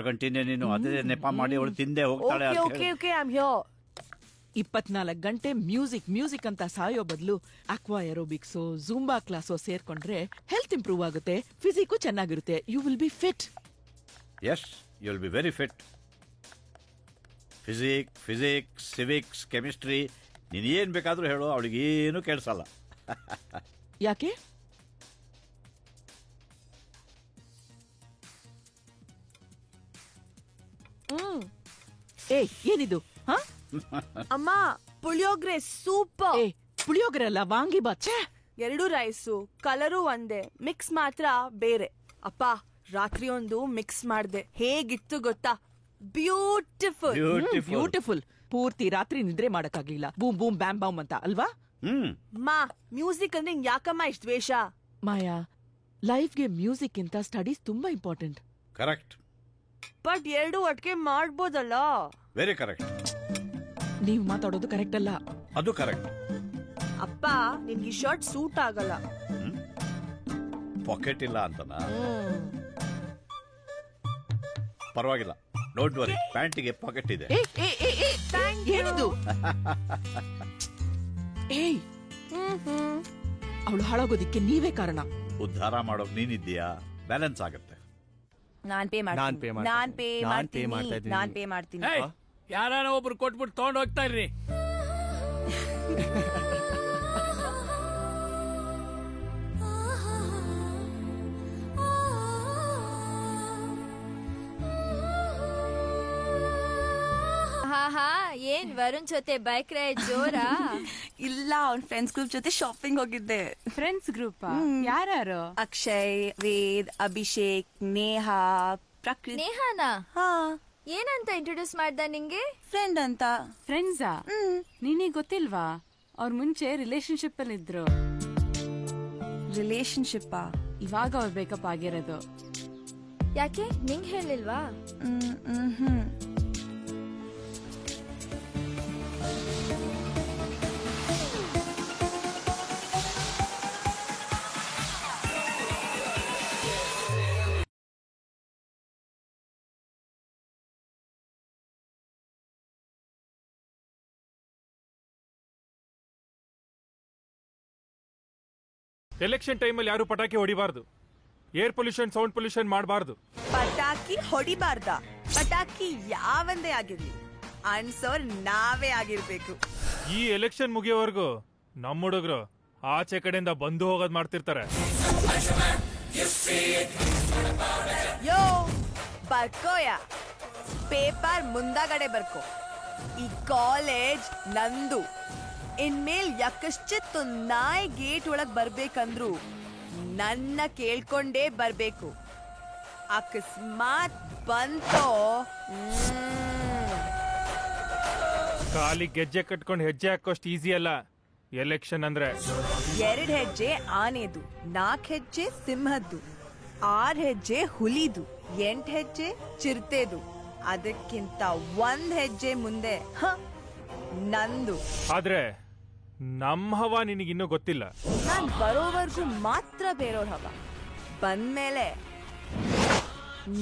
ಗಂಟಿನೇ ನೀನು. ಅದೇ ನೆಪ ಮಾಡಿ ಅವಳು ತಿಂದೆ ಹೋಗ್ತಾಳೆ. Okay, I am here. 24 ಗಂಟೆ ಮ್ಯೂಸಿಕ್ ಅಂತ ಸಾಯೋ ಬದಲು ಅಕ್ವಾ ಏರೋಬಿಕ್ಸೋ, ಜೂಂಬಾ ಕ್ಲಾಸೋ ಸೇರ್ಕೊಂಡ್ರೆ ಹೆಲ್ತ್ ಇಂಪ್ರೂವ್ ಆಗುತ್ತೆ, ಫಿಸಿಕ್ಕು ಚೆನ್ನಾಗಿರುತ್ತೆ. You will be fit. Yes, you will be very fit. Physics, civics, chemistry, ನೀನ್ ಏನ್ ಬೇಕಾದ್ರೂ ಹೇಳು, ಅವಳಿಗೇನು ಕೇಳಿಸಲ್ಲ. ಯಾಕೆ? ಏನಿದು? ಅಮ್ಮ, ಪುಳಿಯೋಗ್ರೆ ಸೂಪರ್. ಪುಳಿಯೋಗ್ರೆ ಅಲ್ಲ, ವಾಂಗಿ ಬಾತ್. 2 ರೈಸು, ಕಲರು ಒಂದೇ, ಮಿಕ್ಸ್ ಮಾತ್ರ ಬೇರೆ. ಅಪ್ಪ, ರಾತ್ರಿ ಒಂದು ಮಿಕ್ಸ್ ಮಾಡ್ದೆ, ಹೇಗಿತ್ತು ಗೊತ್ತಾ? ಬ್ಯೂಟಿಫುಲ್. ಪೂರ್ತಿ ರಾತ್ರಿ ನಿದ್ರೆ ಮಾಡಕ್ಕಾಗ್ಲಿಲ್ಲ. ಬೂಮ್ ಬೂಮ್ ಬ್ಯಾಮ್ ಬಾಮ್ ಅಂತ ಅಲ್ವಾ? ಮಾ, ಮ್ಯೂಸಿಕ್ ಅಂದ್ರೆ ಯಾಕಮ್ಮ ಇಷ್ಟ ದ್ವೇಷ? ಮಾಯಾ, ಲೈಫ್ಗೆ ಮ್ಯೂಸಿಕ್ ಇಂತ ಸ್ಟಡೀಸ್ ತುಂಬಾ ಇಂಪಾರ್ಟೆಂಟ್. ಕರೆಕ್ಟ್. ಬಟ್ 2 ಒಟ್ಟಿಗೆ ಮಾಡ್ಬೋದಲ್ಲ? Very correct. ನೀವು ಮಾತಾಡೋದು ಕರೆಕ್ಟ್ ಅಲ್ಲ. ಅದು ಕರೆಕ್ಟ್. ಅಪ್ಪ, ನಿನ್ಗೆ ಈ ಶರ್ಟ್ ಸೂಟ್ ಆಗಲ್ಲ. ಪಾಕೆಟ್ ಇಲ್ಲ ಅಂತನಾ? ಪರವಾಗಿಲ್ಲ, ಡೋಂಟ್ ವರಿ, ಪ್ಯಾಂಟಿಗೆ ಪಾಕೆಟ್ ಇದೆ. ಏನಿದು? ಅವಳು ಹಾಳಾಗೋದಿಕ್ಕೆ ನೀವೇ ಕಾರಣ. ಉದ್ಧಾರ ಮಾಡೋಕ್ ನೀನಿದ್ದೀಯಾ? ಬ್ಯಾಲೆನ್ಸ್ ಆಗತ್ತೆ. ನಾನ್ ಪೇ ಮಾಡ್ತೀನಿ. ಯಾರ ಒಬ್ರು ಕೊಟ್ಬಿಟ್ಟು ತಗೊಂಡ್ ಹೋಗ್ತಾ ಇರ್ರಿ. ಏನ್ ವರುಣ್ ಜೊತೆ ಬೈಕ್ ರೈಡ್ ಜೋರಾ? ಇಲ್ಲ, ಅವ್ನ ಫ್ರೆಂಡ್ಸ್ ಗ್ರೂಪ್ ಜೊತೆ ಶಾಪಿಂಗ್ ಹೋಗಿದ್ದೆ. ಫ್ರೆಂಡ್ಸ್ ಗ್ರೂಪ್ ಯಾರು? ಅಕ್ಷಯ್, ವೇದ್, ಅಭಿಷೇಕ್, ನೇಹಾ, ಪ್ರಕೃತಿ. ನೇಹಾನಾ? ಹಾ. ಏನಂತ ಇಂಟ್ರೊಡ್ಯೂಸ್ ಮಾಡ್ದ ನಿಂಗೆ? ಫ್ರೆಂಡ್ ಅಂತ. ಫ್ರೆಂಡ್ಸಾ? ನಿನಗ್ ಗೊತ್ತಿಲ್ವಾ? ಅವ್ರ ಮುಂಚೆ ರಿಲೇಶನ್ಶಿಪ್ ಅಲ್ಲಿ ಇದ್ರು. ರಿಲೇಶನ್ಶಿಪ್? ಇವಾಗ ಅವ್ರ ಬ್ರೇಕಪ್ ಆಗಿರೋದು. ಯಾಕೆ ನಿಂಗ್ ಹೇಳಿಲ್ವಾ? ಎಲೆಕ್ಷನ್ ಟೈಮಲ್ಲಿ ಯಾರು ಪಟಾಕಿ ಹೊಡಿಬಾರ್ದು. ಏರ್ ಪೊಲ್ಯೂಷನ್, ಸೌಂಡ್ ಪೊಲ್ಯೂಷನ್ ಮಾಡಬಾರ್ದು. ಪಟಾಕಿ ಹೊಡಿಬಾರ್ದ? ಪಟಾಕಿ ಯಾವಂದೇ ಆಗಿರ್ಲಿ, ಅನ್ಸೋರ್ ನಾವೇ ಆಗಿರ್ಬೇಕು. ಈ ಎಲೆಕ್ಷನ್ ಮುಗಿಯೋವರೆಗೂ ನಮ್ಮ ಹುಡುಗರು ಆಚೆ ಕಡೆಯಿಂದ ಬಂದು ಹೋಗೋದ್ ಮಾಡ್ತಿರ್ತಾರೆ. ಯೋ ಬರ್ಕೋಯ, ಪೇಪರ್ ಮುಂದಾಗಡೆ ಬರ್ಕೋ. ಈ ಕಾಲೇಜ್ ನಂದು. ಇನ್ಮೇಲ್ ಯಕಶ್ಚಿತ್ ನಾಯಿ ಗೇಟ್ ಒಳಗ್ ಬರ್ಬೇಕಂದ್ರು ನನ್ನ ಕೇಳ್ಕೊಂಡೇ ಬರ್ಬೇಕು. ಅಕಸ್ಮಾತ್ ಬಂತೋ ಖಾಲಿ ಗೆಜ್ಜೆ ಕಟ್ಕೊಂಡು ಹೆಜ್ಜೆ ಹಾಕೋಷ್ಟು ಈಸಿ ಅಲ್ಲ ಎಲೆಕ್ಷನ್ ಅಂದ್ರೆ. 2 ಹೆಜ್ಜೆ ಆನೆದು, 4 ಹೆಜ್ಜೆ ಸಿಂಹದ್ದು, 6 ಹೆಜ್ಜೆ ಹುಲಿದು, 8 ಹೆಜ್ಜೆ ಚಿರತೆದು, ಅದಕ್ಕಿಂತ 1 ಹೆಜ್ಜೆ ಮುಂದೆ ನಂದು. ಆದ್ರೆ ನಮ್ಮ ಹವಾ ನಿನಗಿನ್ನೂ ಗೊತ್ತಿಲ್ಲ. ನಾನ್ ಬರೋವರೆಗೂ ಮಾತ್ರ ಬೇರೋರ್ ಹವಾ, ಬಂದ್ಮೇಲೆ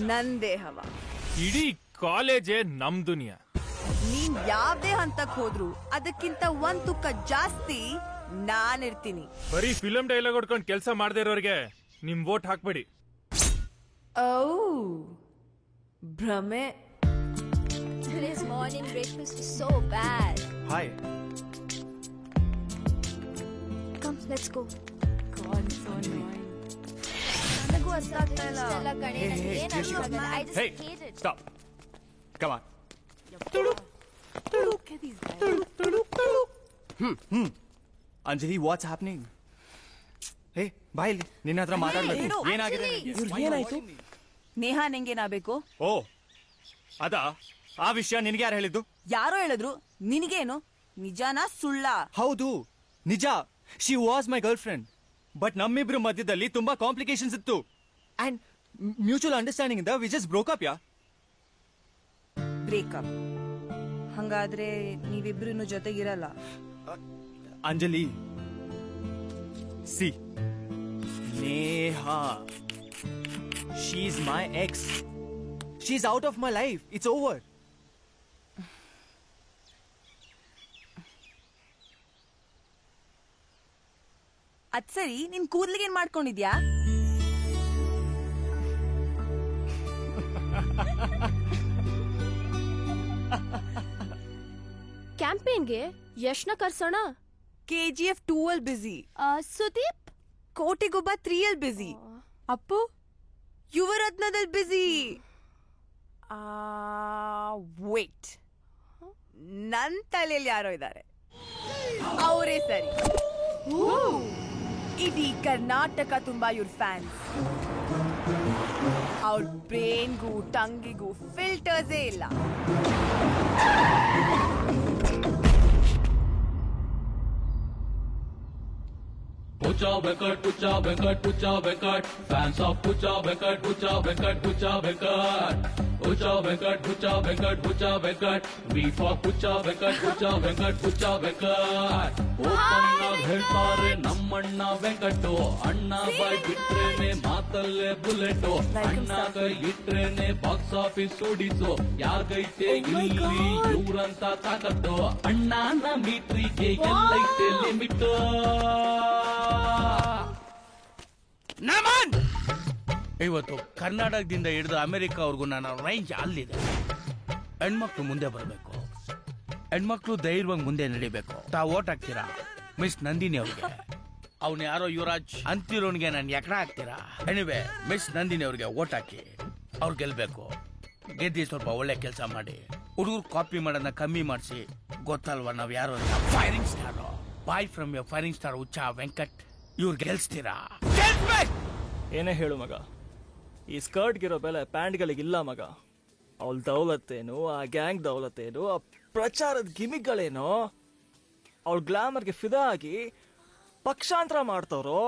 ನಂದೇ ಹವಾ. ಇಡೀ ಕಾಲೇಜೇ ನಮ್ ದುನಿಯಾ. ನೀನ್ ಯಾವ್ದೇ ಹಂತಕ್ ಹೋದ್ರು ಅದಕ್ಕಿಂತ 1 ತುಕ್ಕ ಜಾಸ್ತಿ ನಾನಿರ್ತೀನಿ. ಬರೀ ಫಿಲಂ ಡೈಲಾಗ್ ಹೊಡ್ಕೊಂಡು ಕೆಲಸ ಮಾಡದೇ ಇರೋರಿಗೆ ನಿಮ್ ವೋಟ್ ಹಾಕ್ಬೇಡಿ. ಭ್ರಮೆ. Today's morning breakfast was so bad. Hi. Come, let's go. God, so annoying. ನನಗೂ ಅರ್ಥ ಆಗ್ತಾ ಇಲ್ಲ ಕಣೆ. ನನಗೆ ಏನು ಅರ್ಥ ಆಗಲ್ಲ. I just Hey, hate it. stop. Come on. Look at these guys. Anjali, what's happening? Hey ಬಾಯಲ್ಲಿ ನಿನ್ನ ಹತ್ರ ಮಾತಾಡ್ಬೇಕು. ಏನಾಗಿದೆ? ಏನಾಯ್ತು? ನೇಹಾ ನಿಂಗೇನಾಗಬೇಕು? ಓ ಅದ ಆ ವಿಷಯ ನಿನಗೆ ಯಾರು ಹೇಳಿದ್ದು? ಯಾರೋ ಹೇಳಿದ್ರು. ನಿನಗೇನು? ನಿಜಾನಾ ಸುಳ್ಳ? ಹೌದು ನಿಜ. She was my girlfriend. But ನಮ್ಮಿಬ್ರು ಮಧ್ಯದಲ್ಲಿ ತುಂಬಾ ಕಾಂಪ್ಲಿಕೇಶನ್ಸ್ ಇತ್ತು. ಅಂಡ್ ಮ್ಯೂಚುವಲ್ ಅಂಡರ್ಸ್ಟ್ಯಾಂಡಿಂಗ್ ಇಂದ we just broke up. Breakup? ಹಂಗಾದ್ರೆ ನೀವಿಬ್ರು ಜೊತೆಗಿರಲ್ಲ? Anjali, see Neha, she's my ex. She's out of my life. It's over. ಅದ್ ಸರಿ, ನಿನ್ ಕೂದ್ಲಿಗೆ ಏನ್ ಮಾಡ್ಕೊಂಡಿದ್ಯಾ? ಕ್ಯಾಂಪೇನ್ಗೆ ಯಶ್ನ ಕರ್ಸೋಣ. KGF 2 ಅಲ್ಲಿ ಬಿಸಿ. ಸುದೀಪ್ ಕೋಟಿಗೊಬ್ಬ 3 ಅಲ್ಲಿ ಬಿಸಿ. ಅಪ್ಪು ಯುವರತ್ನದಲ್ಲಿ ಬಿಸಿ. ವೇಟ್, ನನ್ ತಲೆಯಲ್ಲಿ ಯಾರೋ ಇದ್ದಾರೆ, ಅವರೇ ಸರಿ. ಇಡೀ ಕರ್ನಾಟಕ ತುಂಬಾ ಇವ್ರ ಫ್ಯಾನ್ಸ್. ಅವ್ರ ಬ್ರೇನ್ಗೂ ಟಂಗಿಗೂ ಫಿಲ್ಟರ್ಸೇ ಇಲ್ಲ. Pucha Venkat, Pucha Venkat, Pucha Venkat. Fans of Pucha Venkat, Pucha Venkat, Pucha Venkat. Pucha Venkat, Pucha Venkat, Pucha Venkat. We for Pucha Venkat, Pucha Venkat, Pucha Venkat. ಓಪನ್ನಾಗ್ ಹೇಳ್ತಾರೆ ನಮ್ಮಣ್ಣ ವೆಂಕಟು. ಅಣ್ಣ ಬಾಯ್ ಬಿಟ್ರೇನೆ ಮಾತಲ್ಲೇ ಬುಲೆಟು. ಅಣ್ಣ ಕೈ ಇಟ್ರೇನೆ ಬಾಕ್ಸ್ ಆಫೀಸ್ ಓಡಿಸು. ಯಾರ್ಗೈತೆ ಇಲ್ಲಿ ಇವ್ರಂತ ತಾಕತ್ತು. ಅಣ್ಣನ ಮೀಟ್ರಿಗೆ ಎಲ್ಲೈತೆ limit. Naman ಇವತ್ತು ಕರ್ನಾಟಕದಿಂದ ಹಿಡಿದು ಅಮೆರಿಕವರೆಗೂ ನನ್ನ ರೇಂಜ್ ಅಲ್ಲಿದೆ. ಹೆಣ್ಮಕ್ಳು ಮುಂದೆ ಬರಬೇಕು, ಹೆಣ್ಮಕ್ಳು ಧೈರ್ಯವಾಗಿ ಮುಂದೆ ನಡಿಬೇಕು. ತಾವು ಓಟ್ ಹಾಕ್ತೀರಾ ಮಿಸ್ ನಂದಿನಿ ಅವ್ರಿಗೆ? ಅವ್ನು ಯಾರೋ ಯುವರಾಜ್ ಅಂತಿರೋನ್ಗೆ ನಾನು ಎಕಡ ಹಾಕ್ತೀರಾ? ಎನಿವೆ ಮಿಸ್ ನಂದಿನಿ ಅವ್ರಿಗೆ ಓಟ್ ಹಾಕಿ, ಅವ್ರು ಗೆಲ್ಬೇಕು. ಗೆದ್ದಿ ಸ್ವಲ್ಪ ಒಳ್ಳೆ ಕೆಲಸ ಮಾಡಿ ಹುಡುಗರು ಕಾಪಿ ಮಾಡೋದನ್ನ ಕಮ್ಮಿ ಮಾಡಿಸಿ. ಗೊತ್ತಲ್ವಾ ನಾವ್ ಯಾರು ಅಂತ? Firing star. Boy from your firing star ಹುಚ್ಚ ವೆಂಕಟ್. ಇವ್ರು ಗೆಲ್ಸ್ತೀರಾ? ಏನೇ ಹೇಳು ಮಗ, ಈ ಸ್ಕರ್ಟ್ಗಿರೋ ಬೆಲೆ ಪ್ಯಾಂಟ್ಗಳಿಗಿಲ್ಲ ಮಗ. ಅವಳ ದೌಲತ್ತೇನು, ಆ ಗ್ಯಾಂಗ್ ದೌಲತ್ತೇನು, ಆ ಪ್ರಚಾರದ ಗಿಮಿಕ್ಗಳೇನು, ಅವಳ ಗ್ಲಾಮರ್ಗೆ ಫಿದಾ ಆಗಿ ಪಕ್ಷಾಂತರ ಮಾಡ್ತವ್ರು.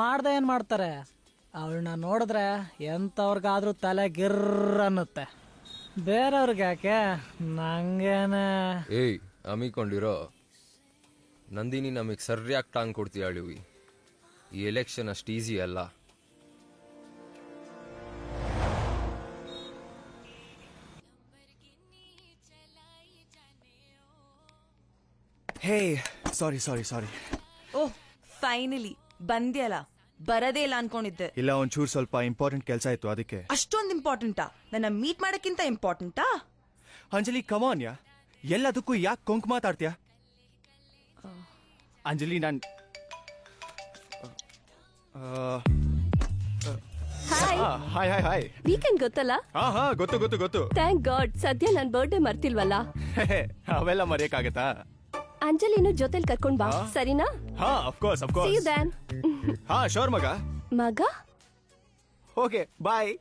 ಮಾಡ್ದೆ ಏನ್ ಮಾಡ್ತಾರೆ? ಅವಳನ್ನ ನೋಡಿದ್ರೆ ಎಂತವ್ರಿಗಾದ್ರೂ ತಲೆ ಗಿರ್ರ ಅನ್ನುತ್ತೆ. ಬೇರೆಯವ್ರಿಗೆ ಯಾಕೆ, ನಂಗೇನೆ. ಏಯ್ ಅಮ್ಮಿಕೊಂಡಿರೋ ನಂದಿನಿ, ನಮಗೆ ಸರಿಯಾಗಿ ಟಾಂಗ್ ಕೊಡ್ತೀಯಾಳಿವಿ. ಈ ಎಲೆಕ್ಷನ್ ಅಷ್ಟು ಈಸಿ ಅಲ್ಲ. ಹೇ ಸಾರಿ ಸಾರಿ ಸಾರಿ. ಓಹ್ ಫೈನಲಿ ಬಂದ್ಯಲ್ಲ. ಬರದೇ ಇಲ್ಲ ಅನ್ಕೊಂಡಿದ್ದೆ. ಇಲ್ಲ, ಒಂಚೂರು ಸ್ವಲ್ಪ ಇಂಪಾರ್ಟೆಂಟ್ ಕೆಲಸ ಇತ್ತು ಅದಕ್ಕೆ. ಅಷ್ಟೊಂದು ಇಂಪಾರ್ಟೆಂಟಾ? ನನ್ನ ಮೀಟ್ ಮಾಡಕ್ಕಿಂತ ಇಂಪಾರ್ಟೆಂಟಾ? ಅಂಜಲಿ ಕಮಾನ್ ಯಾ, ಎಲ್ಲದಕ್ಕೂ ಯಾಕೆ ಕೊಂಕ್ ಮಾತಾಡ್ತೀಯ? ಅಂಜಲಿ ನಾನ್ hi hi hi hi. Weekend ಗೊತ್ತಲ್ಲ? ಹಾ ಗೊತ್ತು ಗೊತ್ತು ಗೊತ್ತು. ಥ್ಯಾಂಕ್ ಗಾಡ್, ಸದ್ಯ ನನ್ ಬರ್ಡೇ ಮರ್ತಿಲ್ವಲ್ಲ. ಅವೆಲ್ಲ ಮರೆಯಕ್ಕಾಗತ್ತಾ? ಅಂಜಲಿನು ಜೊತೆಲಿ ಕರ್ಕೊಂಡ್ ಬಾ, ಸರಿನಾ? ಹಾ of course of course. See you then. ಹಾ ಶೋರ್ ಮಗ. ಮಗ? Okay bye.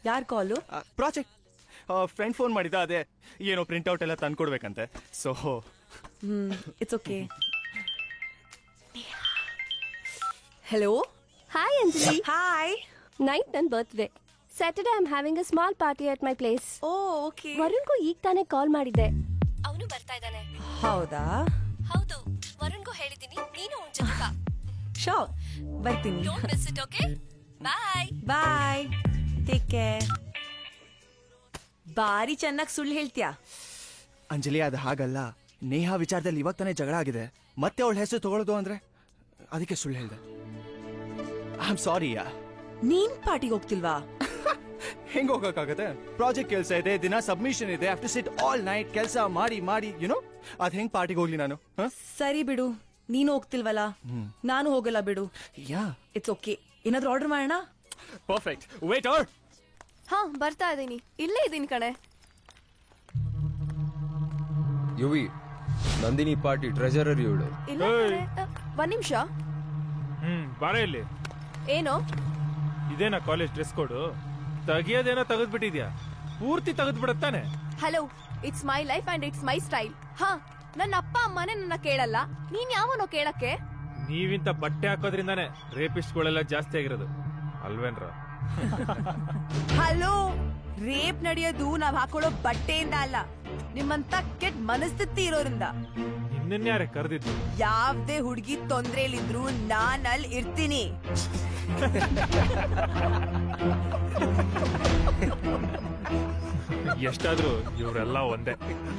ಯಾರ್ ಕಾಲು? ಪ್ರಾಜೆಕ್ಟ್ ಫ್ರೆಂಡ್ ಫೋನ್ ಮಾಡಿದ, ಅದೇ ಏನೋ ಪ್ರಿಂಟ್ಔಟ್ ಎಲ್ಲ ತಂದ್ಕೊಡ್ಬೇಕಂತೆ. So it's okay. Hello. Hi Anjali. Hi. Night ನನ್ birthday. Saturday I am having a small party at my place. Oh okay. ವರುಣ್ಗೂ ಈಗ ತಾನೇ ಕಾಲ್ ಮಾಡಿದ್ದೆ, ಅವನು ಬರ್ತಾ ಇದ್ದಾನೆ. ಹೌದಾ? ಹೌದು, ವರುಣ್ಗೂ ಹೇಳಿದ್ದೀನಿ, ನೀನು ಅವನ ಜೊತೆ ಬಾ. ಶೋರ್, ಬರ್ತೀನಿ. Don't miss it. Okay bye. Bye, take care. ಬಾರಿ ಚೆನ್ನಾಗಿ ಸುಳ್ಳು ಹೇಳ್ತೀಯಾ ಅಂಜಲಿ. ಅದು ಹಾಗಲ್ಲ, ನೇಹಾ ವಿಚಾರದಲ್ಲಿ ಇವಾಗ ತಾನೇ ಜಗಳ ಆಗಿದೆ, ಮತ್ತೆ ಅವಳ ಹೆಸರು ತಗೊಳ್ಳೋದು ಅಂದ್ರೆ ಅದಕ್ಕೆ ಸುಳ್ಳು ಹೇಳ್ದೆ. ಐ ಆಮ್ ಸಾರಿ ಯಾ. ನೀನ್ ಪಾರ್ಟಿಗೆ ಹೋಗ್ತಿಲ್ವಾ? ಹೆಂಗ್ ಹೋಗಕ್ಕಾಗತ್ತೆ? ಪ್ರಾಜೆಕ್ಟ್ ಕೆಲಸ ಇದೆ, ದಿನ ಸಬ್ಮಿಷನ್ ಇದೆ, have to sit all night ಕೆಲಸ ಮಾಡಿ ಮಾಡಿ ಯುನೋ. ಅದ್ ಹೆಂಗ್ ಪಾರ್ಟಿಗೆ ಹೋಗ್ಲಿ ನಾನು? ಸರಿ ಬಿಡು, ನೀನು ಹೋಗ್ತಿಲ್ವಲ್ಲ, ನಾನು ಹೋಗಲ್ಲ ಬಿಡು. Yeah it's okay. ಏನಾದ್ರೂ ಆರ್ಡರ್ ಮಾಡೋಣ? ಪರ್ಫೆಕ್ಟ್. ವೇಟರ್. ಹಾ ಬರ್ತಾ ಇದೀನಿ, ಇಲ್ಲೇ ಇದೀನಿ ಕಣೆ. ಯುವಿ, ನಂದಿನಿ ಪಾರ್ಟಿ ಟ್ರೆಜರರ್ ಇವಳು. ಇಲ್ಲ ಒಂದ್ ನಿಮಿಷ. ಬಾರ ಇಲ್ಲಿ. ಏನು ಇದೇನಾ ಕಾಲೇಜ್ ಡ್ರೆಸ್ ಕೋಡ್? ತೆಗಿಯೋದೇನೋ ತೆಗೆದ್ಬಿಟ್ಟಿದ್ಯಾ? ಪೂರ್ತಿ ತೆಗೆದ್ಬಿಡತ್ತಾನೆ. Hello, it's my life and it's my style. ಹಾ, ನನ್ನ ಅಪ್ಪ ಅಮ್ಮನೇ ನನ್ನ ಕೇಳಲ್ಲ, ನೀನ್ ಯಾವನೋ ಕೇಳಕ್ಕೆ? ನೀವಿಂತ ಬಟ್ಟೆ ಹಾಕೋದ್ರಿಂದಾನೆ ರೇಪಿಸ್ಟ್ಗಳೆಲ್ಲ ಜಾಸ್ತಿ ಆಗಿರೋದು ಅಲ್ವೇನ್ರ? ಹಲೋ, ರೇಪ್ ನಡೆಯೋದು ನಾವ್ ಹಾಕೊಳ್ಳೋ ಬಟ್ಟೆಯಿಂದ ಅಲ್ಲ, ನಿಮ್ಮಂತ ಕೆಟ್ಟ ಮನಸ್ಥಿತಿ ಇರೋದ್ರಿಂದ. ಇನ್ನನ್ಯಾರೆ ಕರೆದಿದ್ದು? ಯಾವ್ದೇ ಹುಡುಗಿ ತೊಂದ್ರೆಲಿದ್ರು ನಾನ್ ಅಲ್ಲಿ ಇರ್ತೀನಿ. ಎಷ್ಟಾದ್ರೂ ಇವರೆಲ್ಲ ಒಂದೇ.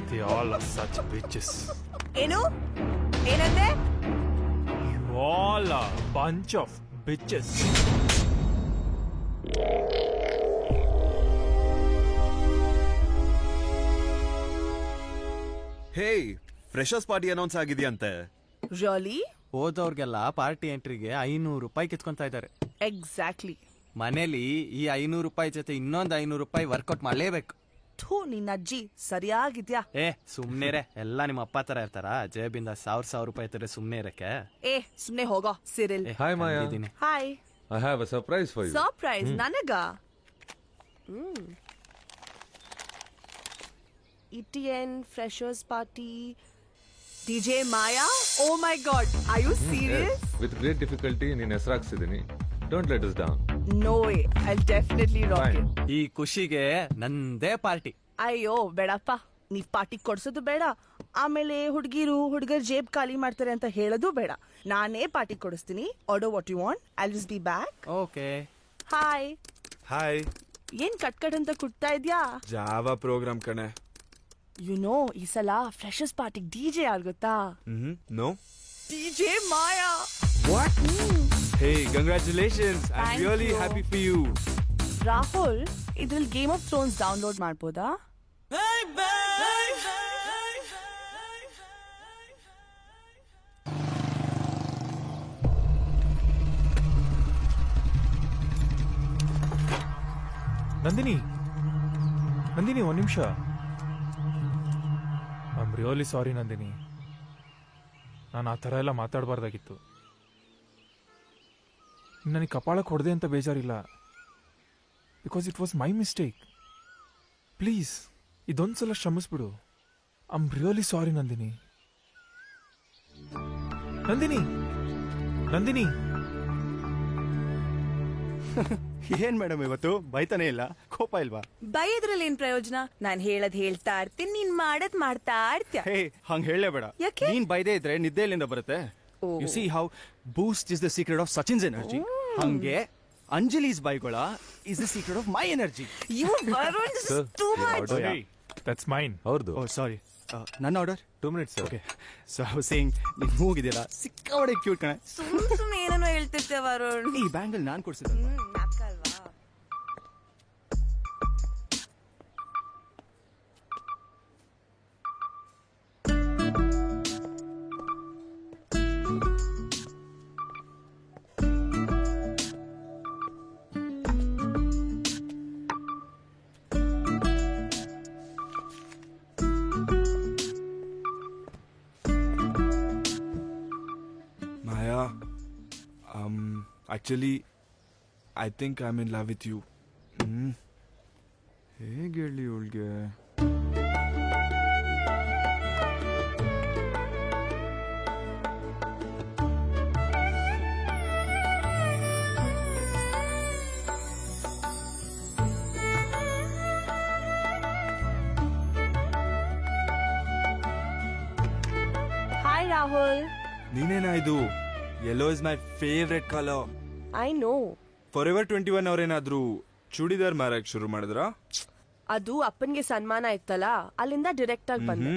They all are such bitches. ಏನು ಏನಂದೆ? You all are a bunch of bitches. Hey, freshers party announce ಆಗಿದೆಯಂತೆ. ರಿಯಲಿ? ಹೋದವ್ರಿಗೆಲ್ಲ ಪಾರ್ಟಿ ಎಂಟ್ರಿಗೆ ₹500 ಕಿತ್ಕೊಂತಾ ಇದ್ದಾರೆ. ಎಕ್ಸಾಕ್ಟ್ಲಿ. ಮನೇಲಿ ಈ ₹500 ಜೊತೆ ಇನ್ನೊಂದು ₹500 ವರ್ಕೌಟ್ ಮಾಡ್ಲೇಬೇಕು. ಥೂ, ನಿನ್ನ ಅಜ್ಜಿ ಸರಿಯಾಗಿದ್ಯಾ? ಸುಮ್ನೆರೆ, ಎಲ್ಲ ನಿಮ್ಮ ಅಪ್ಪ ತರ ಇರ್ತಾರ? ಜೇಬಿಂದ ₹1000 ತರ ಸುಮ್ನೆ ಇರಕ್ಕೆ. ಸುಮ್ನೆ ಹೋಗೋ Cyril. Hi Maya. Hi. I have a surprise for you. Surprise ನನಗ? ETN freshers party, DJ Maya. Oh my god, are you serious? Yes. With great difficulty ನೀನ್ ಹೆಸರಾಗ್ಸಿದೀನಿ. Don't let us down. No way, I'll definitely rock it. ಈ ಖುಷಿಗೆ ನಂದೇ party. ಅಯ್ಯೋ ಬೇಡಪ್ಪ, ನೀವ್ party ಕೊಡ್ಸೋದು ಬೇಡ, ಆಮೇಲೆ ಹುಡುಗರ್ ಜೇಬ್ ಖಾಲಿ ಮಾಡ್ತಾರೆ ಅಂತ ಹೇಳೋದು ಬೇಡ. ನಾನೇ ಪಾರ್ಟಿ ಕೊಡಿಸ್ತೀನಿ. Order what you want, I will be back. Okay. Hi. Hi. ಏನ್ ಕಟ್ ಅಂತ ಕುಟ್ತಾ ಇದ್ಯಾ? ಜಾವಾ ಪ್ರೋಗ್ರಾಮ್ ಕಣೆ. ಯು ನೋ, ಈ ಸಲ ಫ್ರೆಶರ್ಸ್ ಪಾರ್ಟಿ DJ ಯಾರು ಗೊತ್ತಾ? ನೋ. DJ Maya. What? Hey, congratulations. I'm really happy for you. Rahul, ಇದ್ರಲ್ಲಿ ಗೇಮ್ ಆಫ್ ಥ್ರೋನ್ಸ್ ಡೌನ್ಲೋಡ್ ಮಾಡ್ಬೋದಾ? ನಂದಿನಿ, ಒಂದ್ ನಿಮಿಷ. ರಿಯಲಿ ಸಾರಿ ನಂದಿನಿ, ನಾನು ಆ ಥರ ಎಲ್ಲ ಮಾತಾಡಬಾರ್ದಾಗಿತ್ತು. ನನಗೆ ಕಪಾಳಕ್ಕೆ ಹೊಡೆದೆ ಅಂತ ಬೇಜಾರಿಲ್ಲ, because it was my mistake. Please ಇದೊಂದ್ಸಲ ಕ್ಷಮಿಸ್ಬಿಡು. I am really sorry Nandini. Nandini Nandini ಏನ್ ಮೇಡಮ್ ಇವತ್ತು ಬೈತಾನೆ ಇಲ್ಲ, ಕೋಪ ಇಲ್ವಾ? ಬೈದ್ರಲ್ಲಿ ಏನ್ ಪ್ರಯೋಜನ? ನಾನ್ ಹೇಳದ್ ಹೇಳ್ತಾ ಇರ್ತೀನಿ, ನೀನ್ ಮಾಡದ್ ಮಾಡ್ತಾ ಇರ್ತೀಯ. ಹೇ ಹಂಗ ಹೇಳಲೇಬೇಡ. ಯಾಕೆ? ನೀನ್ ಬೈದೇ ಇದ್ರೆ ನಿದ್ದೆ ಎಲ್ಲಿಂದ ಬರುತ್ತೆ? You see how boost is the secret of Sachin's energy. ಹಂಗೆ ಅಂಜಲಿ's ಬೈಗೊಳ is the secret of my energy. You Varun, this is too much. That's mine. ಹೌದು. ಓ ಸಾರಿ, ನನ್ನ order 2 minutes. Okay, so I was saying ನೀನ್ ಮೂಗಿದೆಯಲ್ಲ ಸಿಕ್ಕಾವಡೆ cute ಕಣೆ. ಸುಮ್ಮನೆ ಏನೇನೋ ಹೇಳ್ತಿರ್ತೆ ವರುಣ್. ಈ ಬ್ಯಾಂಗಲ್ ನಾನ್ ಕೊಡ್ಸಿದ್ದೆ. Actually, I think I'm in love with you. ಹೇಗೆ ಹೇಳಿ ಇವಳಿಗೆ? ಹಾಯ್ ರಾಹುಲ್. ನೀನೇನಾ ಇದು? Yellow is my favourite colour. I know. Forever 21 ಅವರೇನಾದ್ರೂ ಚೂಡಿದಾರ್ ಮಾರಕ್ ಶುರು ಮಾಡಿದ್ರಾ? ಅದು ಅಪ್ಪನ್ಗೆ ಸನ್ಮಾನ ಇತ್ತಲ್ಲ, ಅಲ್ಲಿಂದ ಡೈರೆಕ್ಟ್ ಆಗಿ ಬಂದೆ.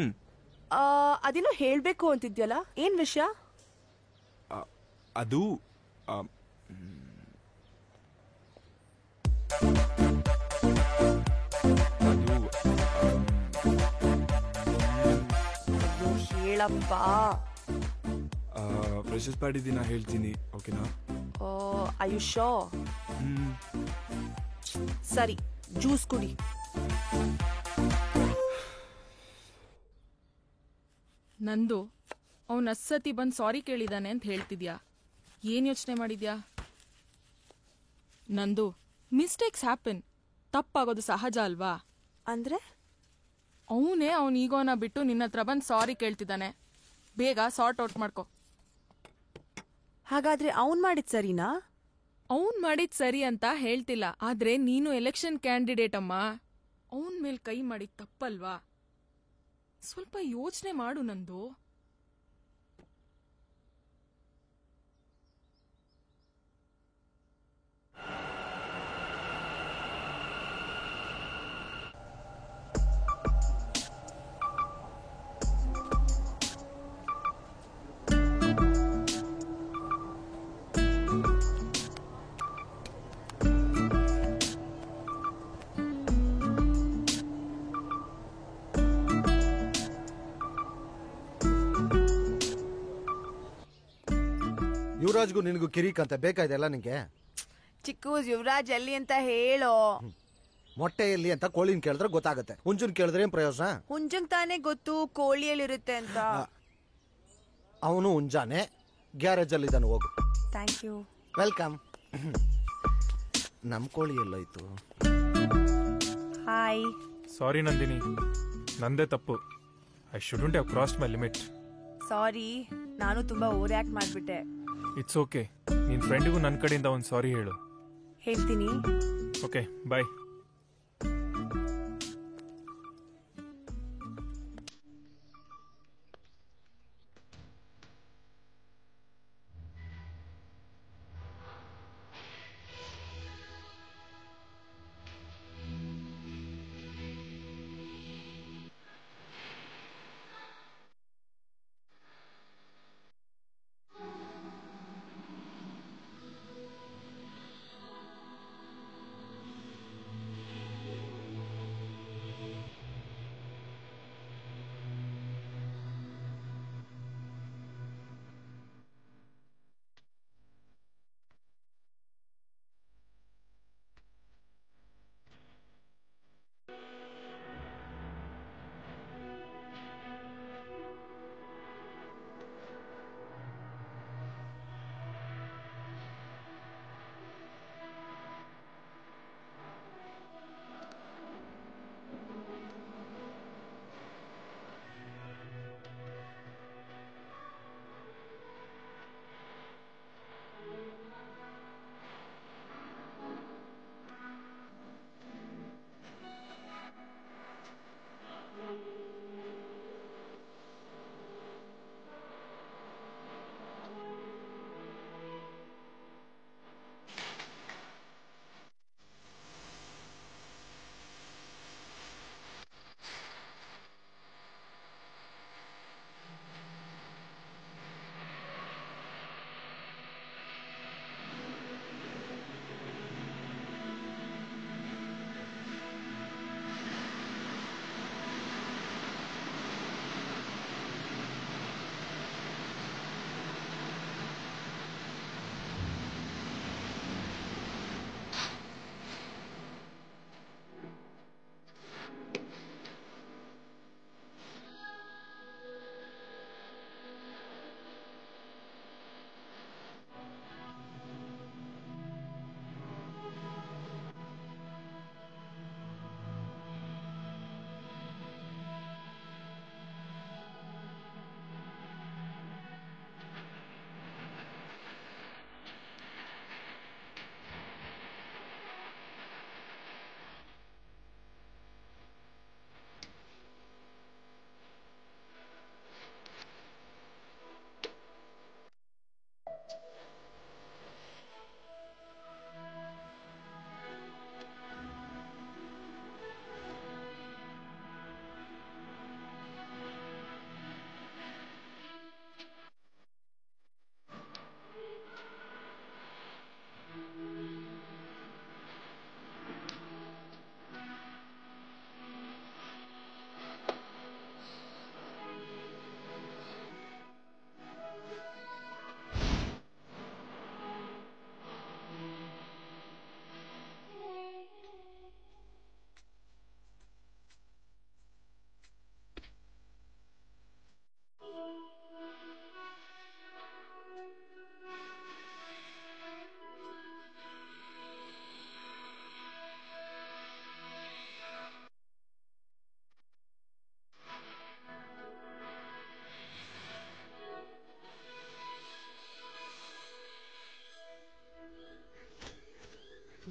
ಅದೇನೋ ಹೇಳ್ಬೇಕು ಅಂತಿದ್ಯಲ್ಲ, ಏನ್ ವಿಷಯ? ಅದು ಹೇಳಪ್ಪ. ಫ್ರೆಶರ್ಸ್ ಪಾರ್ಟಿ ದಿನ ಹೇಳ್ತೀನಿ, ಓಕೆನಾ? Are you sure? ಸರಿ, ಜ್ಯೂಸ್ ಕುಡಿ. ನಂದು ಅವನ ಅಸ್ಸತಿ ಬಂದು ಸಾರಿ ಕೇಳಿದಾನೆ ಅಂತ ಹೇಳ್ತಿದ್ಯಾ? ಏನ್ ಯೋಚನೆ ಮಾಡಿದ್ಯಾ? ನಂದು ಮಿಸ್ಟೇಕ್ಸ್ ಹ್ಯಾಪನ್, ತಪ್ಪಾಗೋದು ಸಹಜ ಅಲ್ವಾ? ಅಂದ್ರೆ ಅವನೇ ಅವನ ಈಗೋನ ಬಿಟ್ಟು ನಿನ್ನ ಹತ್ರ ಬಂದು ಸಾರಿ ಕೇಳ್ತಿದ್ದಾನೆ. ಬೇಗ ಸಾರ್ಟ್ ಔಟ್ ಮಾಡ್ಕೊ. ಹಾಗಾದ್ರೆ ಅವನ್ ಮಾಡಿದ್ ಸರಿನಾ? ಅವನ್ ಮಾಡಿದ್ ಸರಿ ಅಂತ ಹೇಳ್ತಿಲ್ಲ, ಆದ್ರೆ ನೀನು ಎಲೆಕ್ಷನ್ ಕ್ಯಾಂಡಿಡೇಟ್ ಅಮ್ಮ. ಅವನ್ ಮೇಲ್ ಕೈ ಮಾಡಿದ್ ತಪ್ಪಲ್ವಾ? ಸ್ವಲ್ಪ ಯೋಚನೆ ಮಾಡು ನಂದು. ಯುವರಾಜ್ಗೂ ನಿನಗೂ ಕಿರಿಕ್ ಅಂತ ಬೇಕಾಯ್ದೆಲ್ಲ ನಿಂಗೆ? ಚಿಕ್ಕೂಸ್ ಯುವರಾಜ್ ಎಲ್ಲಿ ಅಂತ ಹೇಳೋ. ಮೊಟ್ಟೆ ಎಲ್ಲಿ ಅಂತ ಕೋಳಿನ ಕೇಳಿದ್ರೆ ಗೊತ್ತಾಗುತ್ತೆ, ಹುಂಜನ್ ಕೇಳಿದ್ರೆ ಏನ್ ಪ್ರಯೋಜನ? ಹುಂಜಂಗ್ ತಾನೇ ಗೊತ್ತು ಕೋಳಿಯಲ್ಲಿರುತ್ತೆ ಅಂತ. ಅವನು ಹುಂಜಾನೆ, ಗ್ಯಾರೇಜ್ ಅಲ್ಲಿ ಇದ್ದಾನೆ, ಹೋಗು. Thank you. ವೆಲ್ಕಮ್. ನಮ್ ಕೋಳಿ ಎಲ್ಲೋಯ್ತು? ಹಾಯ್. ಸಾರಿ ನಂದಿನಿ, ನಂದೇ ತಪ್ಪು. I shouldn't have crossed my limit. Sorry, ನಾನು ತುಂಬಾ ಓವರ್ ಆಕ್ಟ್ ಮಾಡ್ಬಿಟ್ಟೆ. It's okay. ನಿನ್ ಫ್ರೆಂಡಿಗೂ ನನ್ನ ಕಡೆಯಿಂದ ಒಂದು ಸಾರಿ ಹೇಳು. ಹೇಳ್ತೀನಿ. ಓಕೆ, ಬಾಯ್.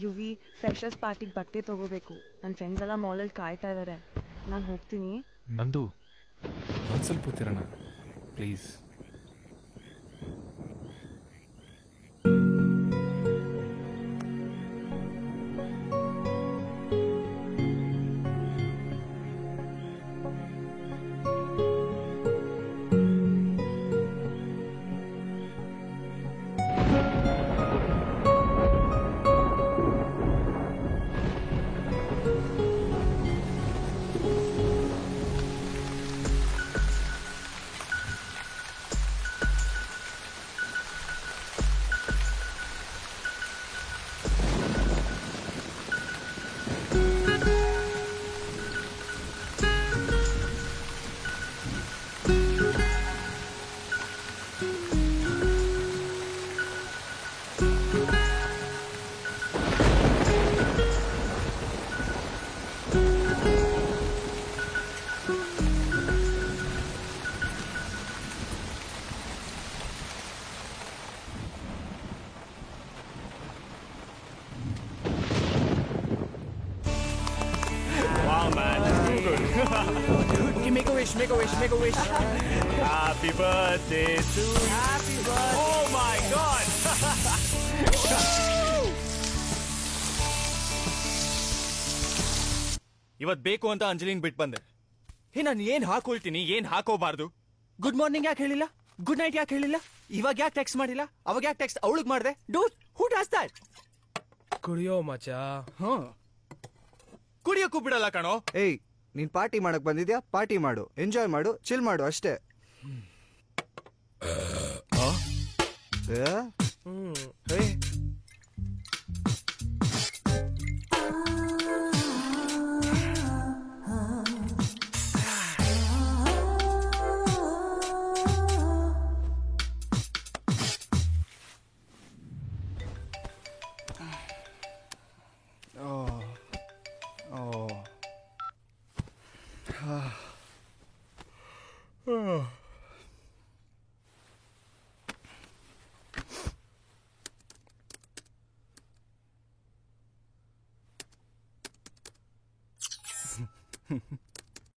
ಯುವಿ ಫ್ರೆಶರ್ಸ್ ಪಾರ್ಟಿಗೆ ಬಟ್ಟೆ ತಗೋಬೇಕು. ನನ್ನ ಫ್ರೆಂಡ್ಸ್ ಎಲ್ಲ ಮಾಲಲ್ಲಿ ಕಾಯ್ತಾ ಇದ್ದಾರೆ. ನಾನು ಹೋಗ್ತೀನಿ. ನಂದು ಒಂದು ಸ್ವಲ್ಪ ಕೂತಿರೋಣ please. Make a wish. Happy birthday to you. Happy birthday. Oh my God. ಇವತ್ ಬೇಕು ಅಂತ ಅಂಜಲಿನ್ ಬಿಟ್ಟು ಬಂದೆ. ನಾನು ಏನ್ ಹಾಕೊಳ್ತೀನಿ ಏನ್ ಹಾಕೋಬಾರ್ದು? ಗುಡ್ ಮಾರ್ನಿಂಗ್ ಯಾಕೆ ಹೇಳಿಲ್ಲ? ಗುಡ್ ನೈಟ್ ಯಾಕೆ ಹೇಳಿಲ್ಲ? ಇವಾಗ ಯಾಕೆ ಟೆಕ್ಸ್ಟ್ ಮಾಡಿಲ್ಲ? ಅವಾಗ ಯಾಕೆ ಟೆಕ್ಸ್ಟ್ ಅವಳಿಗೆ ಮಾಡಿದೆ? Dude who does that? ಕುಡಿಯೋ ಮಚ. ಕುಡಿಯೋಕ್ಕೂ ಬಿಡಲ್ಲ ಕಣೋ. ಏಯ್, ನೀನ್ ಪಾರ್ಟಿ ಮಾಡಕ್ ಬಂದಿದ್ಯಾ? ಪಾರ್ಟಿ ಮಾಡು, ಎಂಜಾಯ್ ಮಾಡು, ಚಿಲ್ ಮಾಡು ಅಷ್ಟೇ.